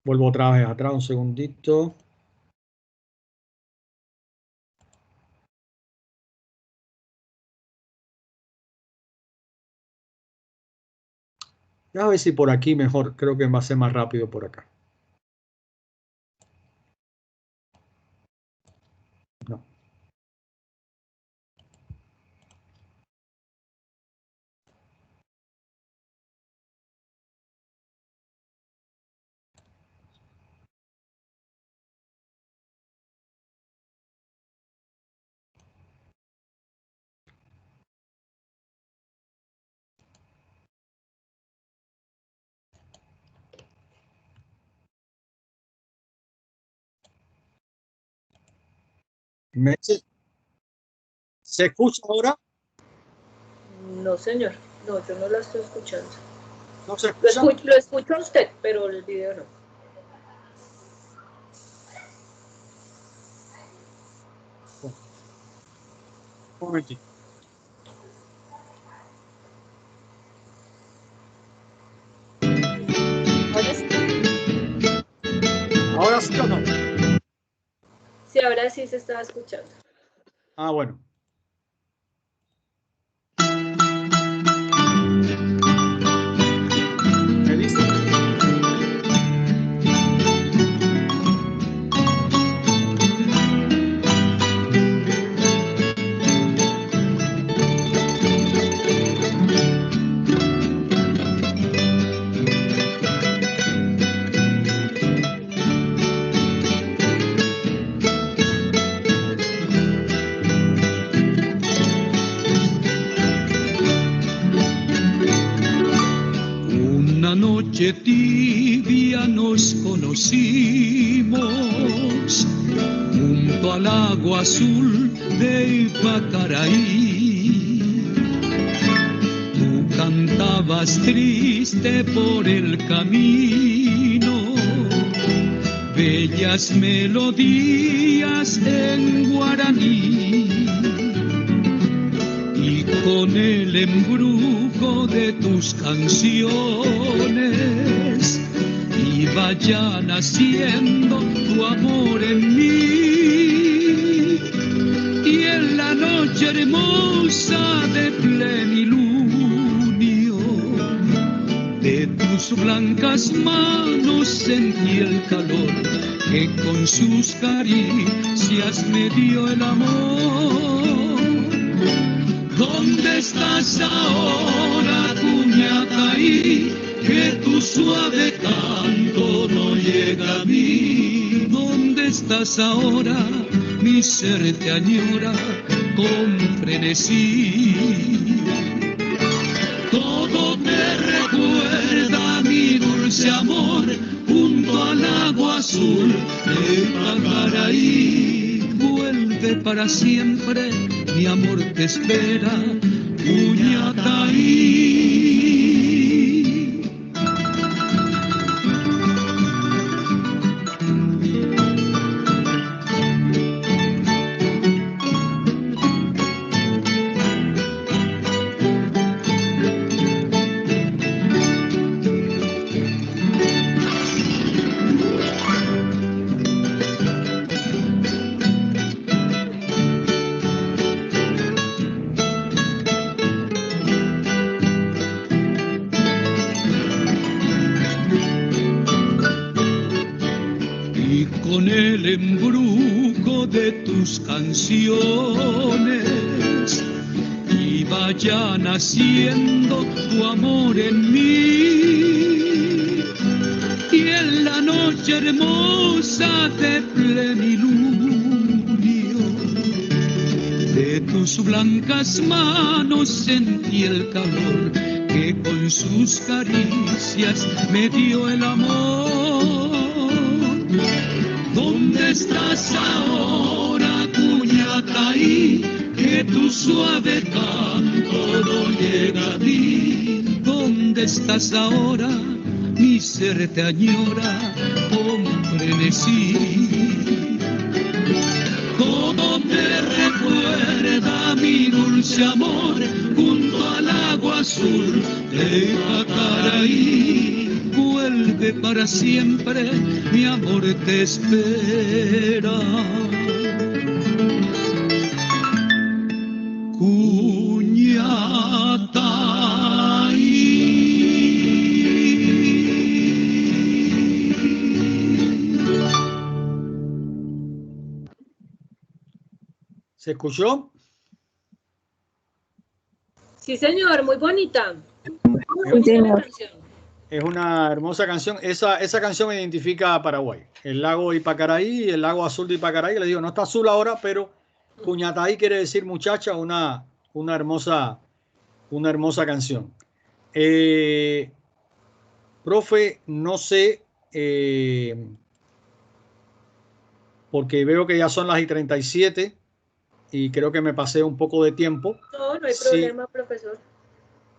Vuelvo otra vez atrás, un segundito. A ver si por aquí mejor. Creo que va a ser más rápido por acá. No. ¿Se escucha ahora? No, señor. No, yo no la estoy escuchando. ¿No se escucha? Lo escucho a usted, pero el video no. Un momentito. ¿Ahora sí o no? Sí, ahora sí se estaba escuchando. Ah, bueno. ¿Me dice? Una noche tibia nos conocimos junto al agua azul de Ipacaraí. Tú cantabas triste por el camino, bellas melodías en guaraní. Y con el embrujo de tus canciones iba ya naciendo tu amor en mí. Y en la noche hermosa de plenilunio de tus blancas manos sentí el calor que con sus caricias me dio el amor. ¿Dónde estás ahora, Cuñataí? Que tu suave canto no llega a mí. ¿Dónde estás ahora? Mi ser te añora con frenesí. Todo me recuerda mi dulce amor junto al agua azul de Ipacaraí. Vuelve para siempre, mi amor te espera, Cuñataí. Con el embrujo de tus canciones iba ya naciendo tu amor en mí. Y en la noche hermosa de plenilunio de tus blancas manos sentí el calor que con sus caricias me dio el amor. ¿Dónde estás ahora, Cuñataí? Que tu suave canto no llega a mí. ¿Dónde estás ahora? Mi ser te añora con frenesí. Todo me recuerda mi dulce amor junto al agua azul de Ipacaraí. Vuelve para siempre, mi amor te espera. ¿Se escuchó? Sí, señor, muy bonita. Muy Sí, bonita canción. Es una hermosa canción. Esa canción identifica a Paraguay. El lago Ipacaraí, el lago azul de Ipacaraí. Le digo, no está azul ahora, pero Cuñataí quiere decir muchacha, una hermosa canción. Profe, no sé, porque veo que ya son las 37 y creo que me pasé un poco de tiempo. No, no hay problema, profesor.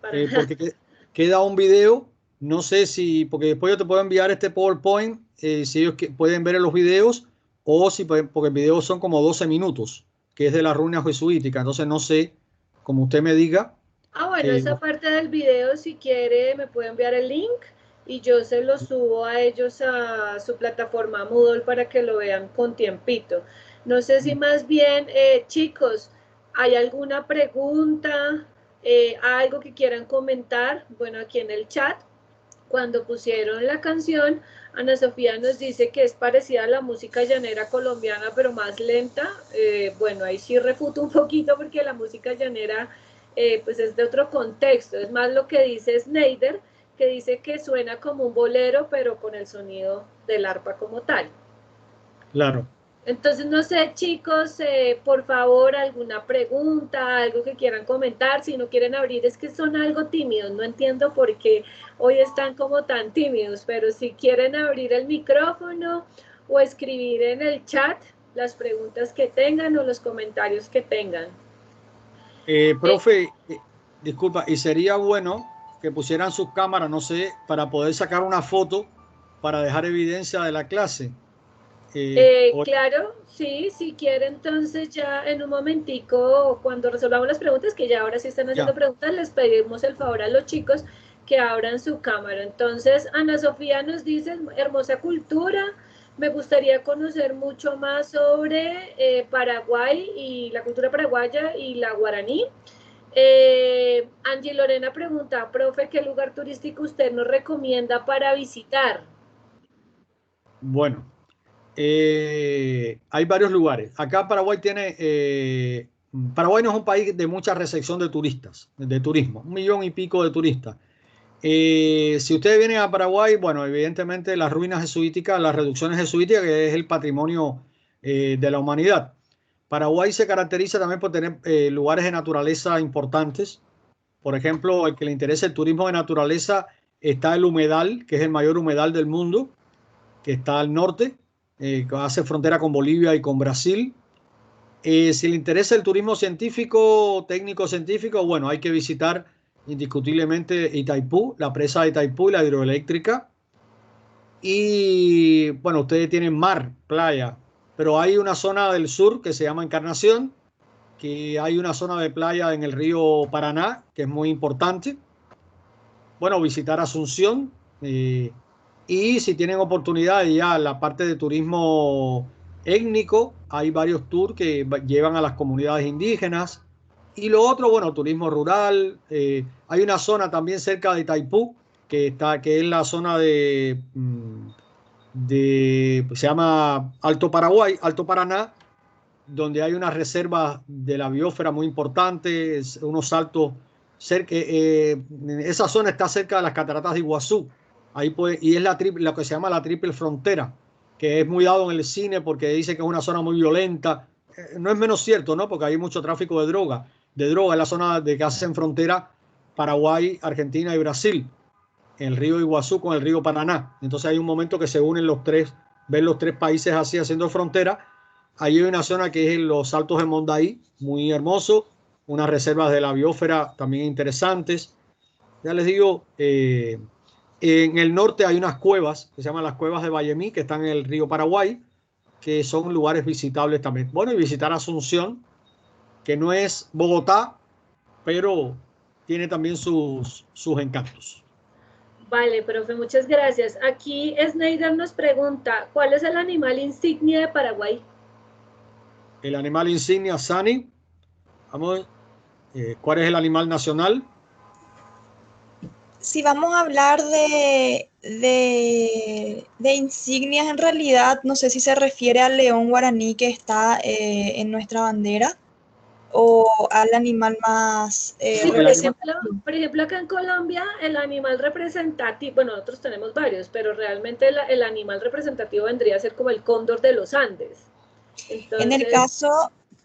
Porque queda un video No sé si, porque después yo te puedo enviar este PowerPoint, si ellos pueden ver en los videos, o si pueden, porque el video son como 12 minutos, que es de la ruina jesuítica. Entonces no sé, como usted me diga. Ah, bueno, esa parte del video, si quiere, me puede enviar el link y yo se lo subo a ellos a su plataforma Moodle para que lo vean con tiempito. No sé si más bien, chicos, ¿hay alguna pregunta, algo que quieran comentar? Bueno, aquí en el chat, cuando pusieron la canción, Ana Sofía nos dice que es parecida a la música llanera colombiana, pero más lenta. Bueno, ahí sí refuto un poquito porque la música llanera pues es de otro contexto. Es más lo que dice Snyder, que dice que suena como un bolero, pero con el sonido del arpa como tal. Claro. Entonces, no sé, chicos, por favor, alguna pregunta, algo que quieran comentar. Si no quieren abrir, es que son algo tímidos. No entiendo por qué hoy están como tan tímidos, pero si quieren abrir el micrófono o escribir en el chat las preguntas que tengan o los comentarios que tengan. Profe, disculpa, y sería bueno que pusieran sus cámaras, no sé, para poder sacar una foto para dejar evidencia de la clase. Claro, sí, si quiere, entonces ya en un momentico, cuando resolvamos las preguntas, que ya ahora sí están haciendo preguntas, les pedimos el favor a los chicos que abran su cámara. Entonces, Ana Sofía nos dice, hermosa cultura, me gustaría conocer mucho más sobre Paraguay y la cultura paraguaya y la guaraní. Angie Lorena pregunta, profe, ¿qué lugar turístico usted nos recomienda para visitar? Bueno, hay varios lugares. Acá Paraguay tiene, Paraguay no es un país de mucha recepción de turistas, de turismo, 1,000,000 y pico de turistas. Si ustedes vienen a Paraguay, bueno, evidentemente las ruinas jesuíticas, las reducciones jesuíticas, que es el patrimonio de la humanidad. Paraguay se caracteriza también por tener lugares de naturaleza importantes. Por ejemplo, el que le interesa el turismo de naturaleza, está el humedal, que es el mayor humedal del mundo, que está al norte, que hace frontera con Bolivia y con Brasil. Si le interesa el turismo científico, técnico científico, bueno, hay que visitar indiscutiblemente Itaipú, la presa de Itaipú y la hidroeléctrica. Y bueno, ustedes tienen mar, playa, pero hay una zona del sur que se llama Encarnación, que hay una zona de playa en el río Paraná, que es muy importante. Bueno, visitar Asunción. Y si tienen oportunidad ya la parte de turismo étnico, hay varios tours que llevan a las comunidades indígenas. Y lo otro, bueno, turismo rural. Hay una zona también cerca de Itaipú, que es la zona se llama Alto Paraguay, Alto Paraná, donde hay unas reservas de la biosfera muy importantes, unos saltos cerca. Esa zona está cerca de las cataratas de Iguazú. Ahí puede, y es lo que se llama la triple frontera, que es muy dado en el cine porque dice que es una zona muy violenta. No es menos cierto, ¿no? Porque hay mucho tráfico de droga. En la zona de que hacen frontera Paraguay, Argentina y Brasil, el río Iguazú con el río Paraná. Entonces hay un momento que se unen los tres, ven los tres países así haciendo frontera. Ahí hay una zona que es los Saltos de Mondaí, muy hermoso, unas reservas de la biosfera también interesantes. Ya les digo, en el norte hay unas cuevas que se llaman las cuevas de Vallemí, que están en el río Paraguay, que son lugares visitables también. Bueno, y visitar Asunción, que no es Bogotá, pero tiene también sus encantos. Vale, profe, muchas gracias. Aquí Snyder nos pregunta, ¿cuál es el animal insignia de Paraguay? El animal insignia, Sani. Vamos, ¿cuál es el animal nacional? Si vamos a hablar de insignias, en realidad, no sé si se refiere al león guaraní que está en nuestra bandera o al animal más Sí, por ejemplo, acá en Colombia el animal representativo, bueno, nosotros tenemos varios, pero realmente el animal representativo vendría a ser como el cóndor de los Andes. Entonces,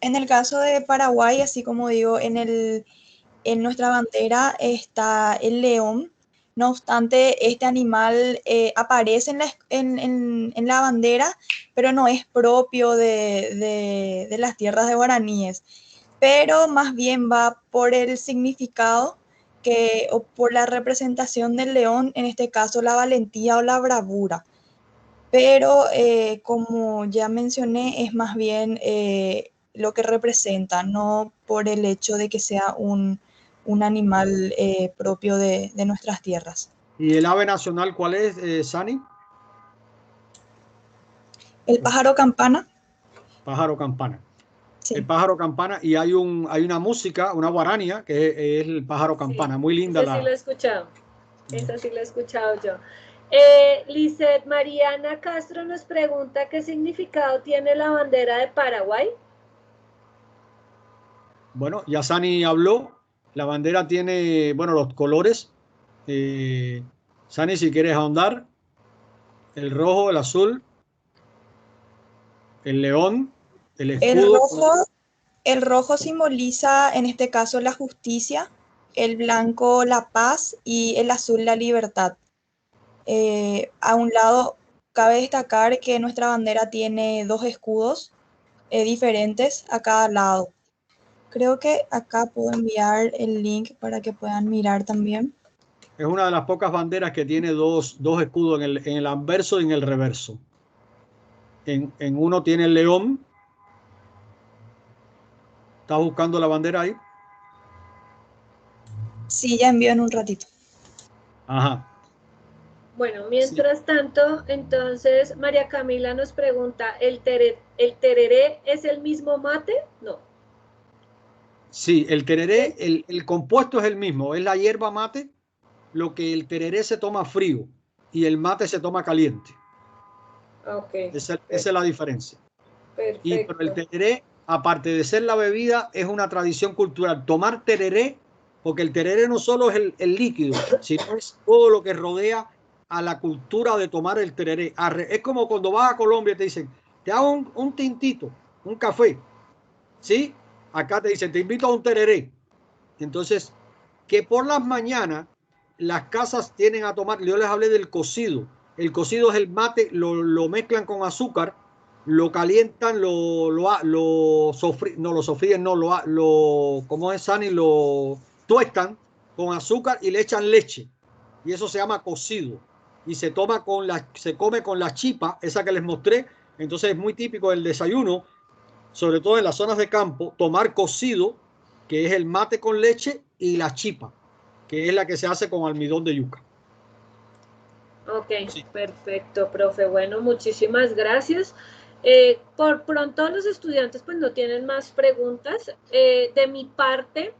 en el caso de Paraguay, así como digo, en nuestra bandera está el león. No obstante, este animal aparece en la bandera, pero no es propio de las tierras de guaraníes, pero más bien va por el significado o por la representación del león, en este caso la valentía o la bravura. Pero como ya mencioné, es más bien lo que representa, no por el hecho de que sea un animal propio de nuestras tierras. ¿Y el ave nacional cuál es, Sani? El pájaro campana. Pájaro campana. Sí. El pájaro campana, y hay una música, una guarania, que es el pájaro campana, Sí, muy linda. esa sí la he escuchado, esa sí la he escuchado yo. Lizeth Mariana Castro nos pregunta qué significado tiene la bandera de Paraguay. Bueno, ya Sani habló, la bandera tiene, bueno, los colores. Sani, si quieres ahondar, el rojo, el azul, el león, el escudo. El rojo simboliza, en este caso, la justicia, el blanco la paz y el azul la libertad. A un lado, cabe destacar que nuestra bandera tiene dos escudos diferentes a cada lado. Creo que acá puedo enviar el link para que puedan mirar también. Es una de las pocas banderas que tiene dos escudos en el anverso y en el reverso. En uno tiene el león. ¿Estás buscando la bandera ahí? Sí, ya envío en un ratito. Ajá. Bueno, mientras tanto, entonces María Camila nos pregunta, ¿el tereré es el mismo mate? No. Sí, el tereré, el compuesto es el mismo, es la hierba mate, lo que el tereré se toma frío y el mate se toma caliente. Ok. Esa es la diferencia. Perfecto. Pero el tereré, aparte de ser la bebida, es una tradición cultural. Tomar tereré, porque el tereré no solo es el líquido, sino es todo lo que rodea a la cultura de tomar el tereré. Es como cuando vas a Colombia y te dicen, te hago un tintito, un café, ¿sí? Acá te dicen, te invito a un tereré. Entonces, que por las mañanas las casas tienen a tomar, yo les hablé del cocido. El cocido es el mate, lo mezclan con azúcar, lo calientan, lo sofríen, no, ¿cómo es, Sani? Lo tuestan con azúcar y le echan leche. Y eso se llama cocido. Y se come con la chipa, esa que les mostré. Entonces es muy típico del desayuno, sobre todo en las zonas de campo, tomar cocido, que es el mate con leche, y la chipa, que es la que se hace con almidón de yuca. Ok, Sí. perfecto, profe. Bueno, muchísimas gracias. Por pronto los estudiantes pues no tienen más preguntas. De mi parte,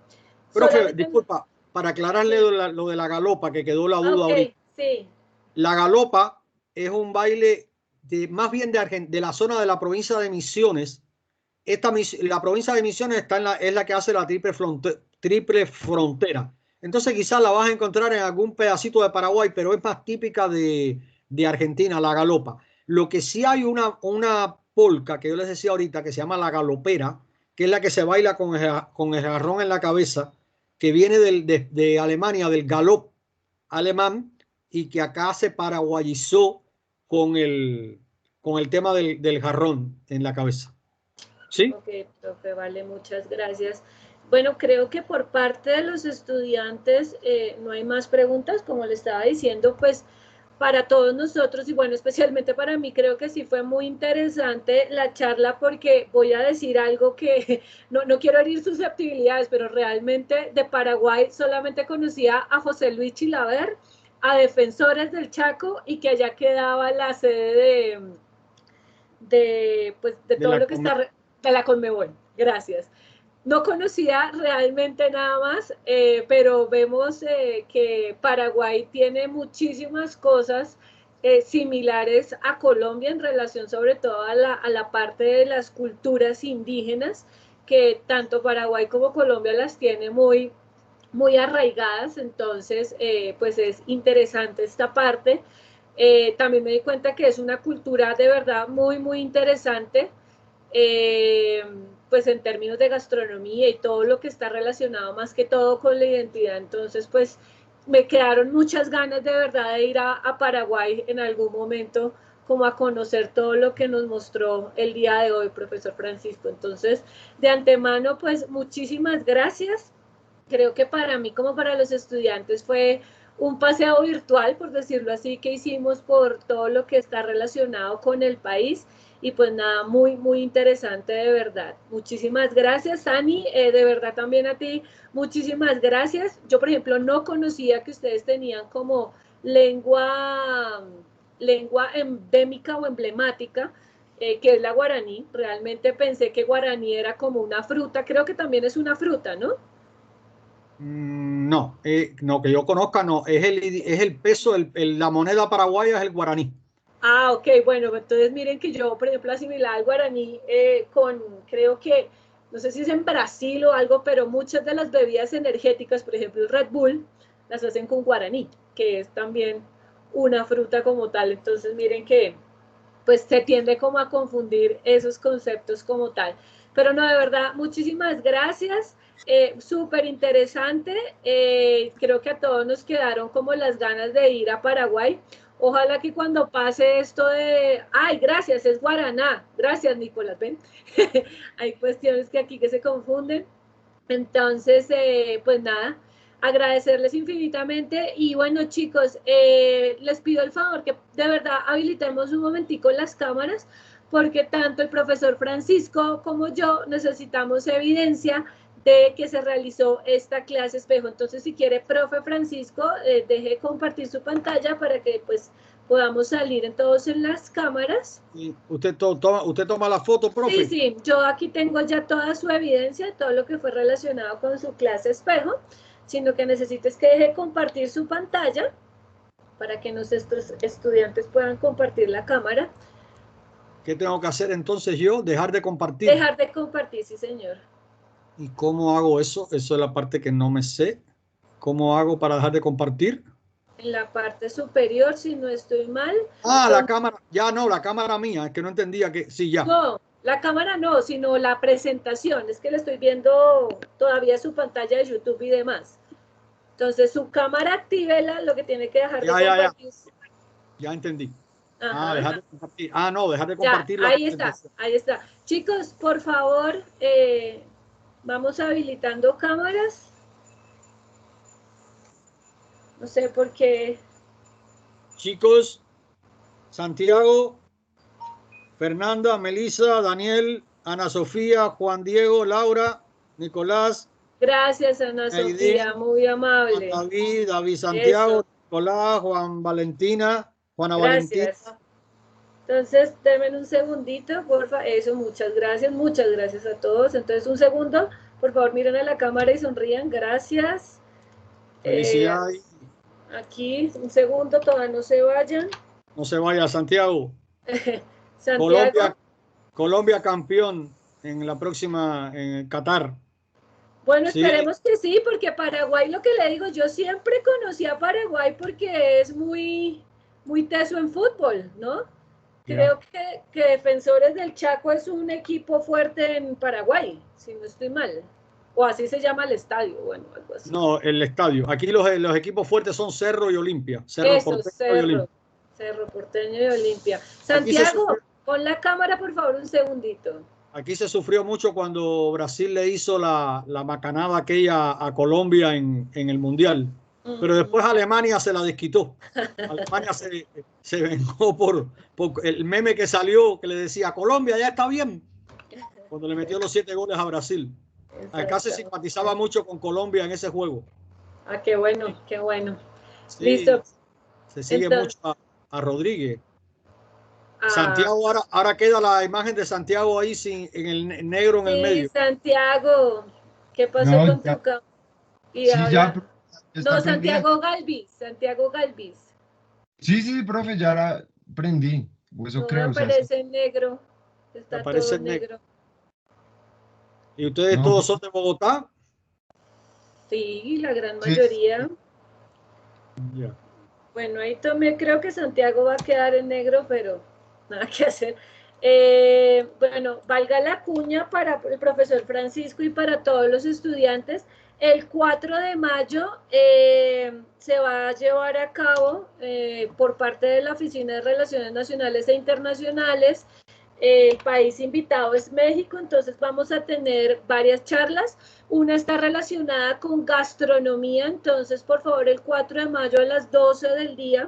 Profe, disculpa, para aclararle lo de la galopa, que quedó la duda ahorita. Sí. La galopa es un baile más bien de la zona de la provincia de Misiones. La provincia de Misiones es la que hace la triple frontera. Entonces quizás la vas a encontrar en algún pedacito de Paraguay, pero es más típica de Argentina, la galopa. Lo que sí hay una polca que yo les decía ahorita que se llama la galopera, que es la que se baila con el jarrón en la cabeza, que viene de Alemania, del galop alemán, y que acá se paraguayizó con el tema del jarrón en la cabeza. ¿Sí? Ok, profe, vale, muchas gracias. Bueno, creo que por parte de los estudiantes no hay más preguntas, como le estaba diciendo, pues para todos nosotros y bueno, especialmente para mí, creo que sí fue muy interesante la charla porque voy a decir algo que no quiero herir susceptibilidades, pero realmente de Paraguay solamente conocía a José Luis Chilaver, a Defensores del Chaco y que allá quedaba la sede de todo lo que está de la Conmebol. Gracias. No conocía realmente nada más, pero vemos que Paraguay tiene muchísimas cosas similares a Colombia en relación sobre todo a la parte de las culturas indígenas, que tanto Paraguay como Colombia las tiene muy, muy arraigadas, entonces pues es interesante esta parte. También me di cuenta que es una cultura de verdad muy, muy interesante, pues en términos de gastronomía y todo lo que está relacionado más que todo con la identidad. Entonces, pues me quedaron muchas ganas de verdad de ir a Paraguay en algún momento, como a conocer todo lo que nos mostró el día de hoy, profesor Francisco. Entonces, de antemano, pues muchísimas gracias. creo que para mí como para los estudiantes fue un paseo virtual, por decirlo así, que hicimos por todo lo que está relacionado con el país. Y pues nada, muy, muy interesante de verdad. Muchísimas gracias, Sani. De verdad también a ti, muchísimas gracias. Yo, por ejemplo, no conocía que ustedes tenían como lengua endémica o emblemática, que es la guaraní. Realmente pensé que guaraní era como una fruta. Creo que también es una fruta, ¿no? No, no, que yo conozca, no. Es el peso, la moneda paraguaya es el guaraní. Ah, ok, bueno, entonces miren que yo, por ejemplo, asimilaba al guaraní creo que, no sé si es en Brasil o algo, pero muchas de las bebidas energéticas, por ejemplo, el Red Bull, las hacen con guaraní, que es también una fruta como tal. Entonces miren que, pues se tiende como a confundir esos conceptos como tal. Pero no, de verdad, muchísimas gracias. Súper interesante. Creo que a todos nos quedaron como las ganas de ir a Paraguay. Ojalá que cuando pase esto de, ay, gracias, es Guaraná. Gracias, Nicolás, ven. Hay cuestiones que aquí que se confunden. Entonces, pues nada, agradecerles infinitamente y bueno chicos, les pido el favor que de verdad habilitemos un momentico las cámaras porque tanto el profesor Francisco como yo necesitamos evidencia de que se realizó esta clase espejo. Entonces, si quiere, profe Francisco, deje compartir su pantalla para que pues podamos salir en todos en las cámaras. ¿Usted toma la foto, profe? Sí, sí, yo aquí tengo ya toda su evidencia, todo lo que fue relacionado con su clase espejo, sino que necesito es que deje compartir su pantalla para que nuestros estudiantes puedan compartir la cámara. ¿Qué tengo que hacer entonces yo? ¿Dejar de compartir? Dejar de compartir, sí, señor. ¿Y cómo hago eso? Eso es la parte que no me sé. ¿Cómo hago para dejar de compartir? En la parte superior, si no estoy mal. Ah, la cámara. Ya no, la cámara mía, es que no entendía que. Sí, ya. No, la cámara no, sino la presentación. Es que le estoy viendo todavía su pantalla de YouTube y demás. Entonces, su cámara, actívela, lo que tiene que dejar de compartir. Ya entendí. Ajá. Dejar de compartir. No, dejar de compartir. Ya, ahí está. Chicos, por favor, vamos habilitando cámaras. No sé por qué. Chicos, Santiago, Fernanda, Melissa, Daniel, Ana Sofía, Juan Diego, Laura, Nicolás. Gracias, Ana Sofía, muy amable. David Santiago, eso. Nicolás, Juan Valentina, Juana Valentina. Entonces, denme un segundito, porfa. Eso, muchas gracias a todos. Entonces, un segundo, por favor, miren a la cámara y sonrían. Gracias. Felicidades. Aquí, un segundo, todavía no se vayan. No se vaya, Santiago. Santiago. Colombia campeón en la próxima, en Qatar. Bueno, esperemos que sí, porque Paraguay, lo que le digo, yo siempre conocí a Paraguay porque es muy, muy teso en fútbol, ¿no? Creo que Defensores del Chaco es un equipo fuerte en Paraguay, si no estoy mal. O así se llama el estadio, bueno, algo así. No, el estadio. Aquí los equipos fuertes son Cerro y Olimpia. Cerro Porteño y Olimpia. Santiago, pon la cámara, por favor, un segundito. Aquí se sufrió mucho cuando Brasil le hizo la macanada aquella a Colombia en el Mundial. Pero después Alemania se la desquitó. Alemania se vengó por el meme que salió que le decía Colombia ya está bien. Cuando le metió los 7 goles a Brasil. Acá se simpatizaba mucho con Colombia en ese juego. Ah, qué bueno, qué bueno. Sí, listo. Se sigue mucho a Rodríguez. Santiago, ahora queda la imagen de Santiago ahí en el negro en el medio. Santiago, ¿qué pasó con tu cámara? Sí, ya. No, Santiago Galvis. Sí, profe, ya la prendí. Eso no creo. Me aparece en negro. Está todo negro. ¿Y ustedes todos son de Bogotá? Sí, la gran mayoría. Yeah. Bueno, ahí creo que Santiago va a quedar en negro, pero nada que hacer. Bueno, valga la cuña para el profesor Francisco y para todos los estudiantes. El 4 de mayo se va a llevar a cabo por parte de la Oficina de Relaciones Nacionales e Internacionales El país invitado es México, entonces vamos a tener varias charlas. Una está relacionada con gastronomía, entonces por favor el 4 de mayo a las 12 del día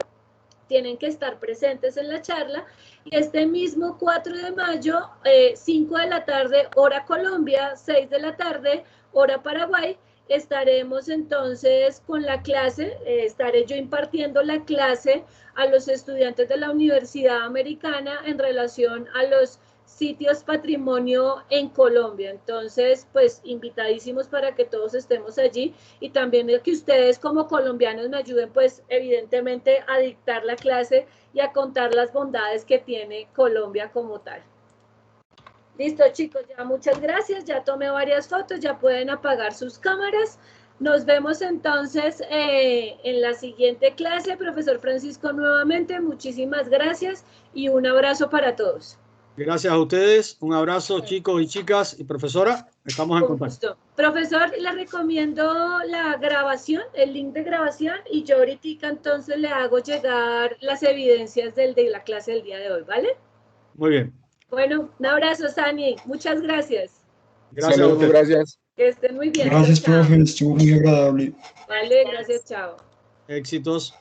tienen que estar presentes en la charla. Y este mismo 4 de mayo, 5 de la tarde, hora Colombia, 6 de la tarde, hora Paraguay, estaremos entonces con la clase, estaré yo impartiendo la clase a los estudiantes de la Universidad Americana en relación a los sitios patrimonio en Colombia. Entonces, pues invitadísimos para que todos estemos allí y también que ustedes como colombianos me ayuden, pues evidentemente a dictar la clase y a contar las bondades que tiene Colombia como tal. Listo, chicos, ya muchas gracias, ya tomé varias fotos, ya pueden apagar sus cámaras. Nos vemos entonces en la siguiente clase. Profesor Francisco, nuevamente, muchísimas gracias y un abrazo para todos. Gracias a ustedes, un abrazo chicos y chicas y profesora, estamos en contacto. Profesor, le recomiendo la grabación, el link de grabación y yo ahorita entonces le hago llegar las evidencias de la clase del día de hoy, ¿vale? Muy bien. Bueno, un abrazo, Sani, muchas gracias. Gracias a ustedes. Gracias. Que estén muy bien. Gracias, Chao. profe, estuvo muy agradable. Vale, gracias, chao. Éxitos.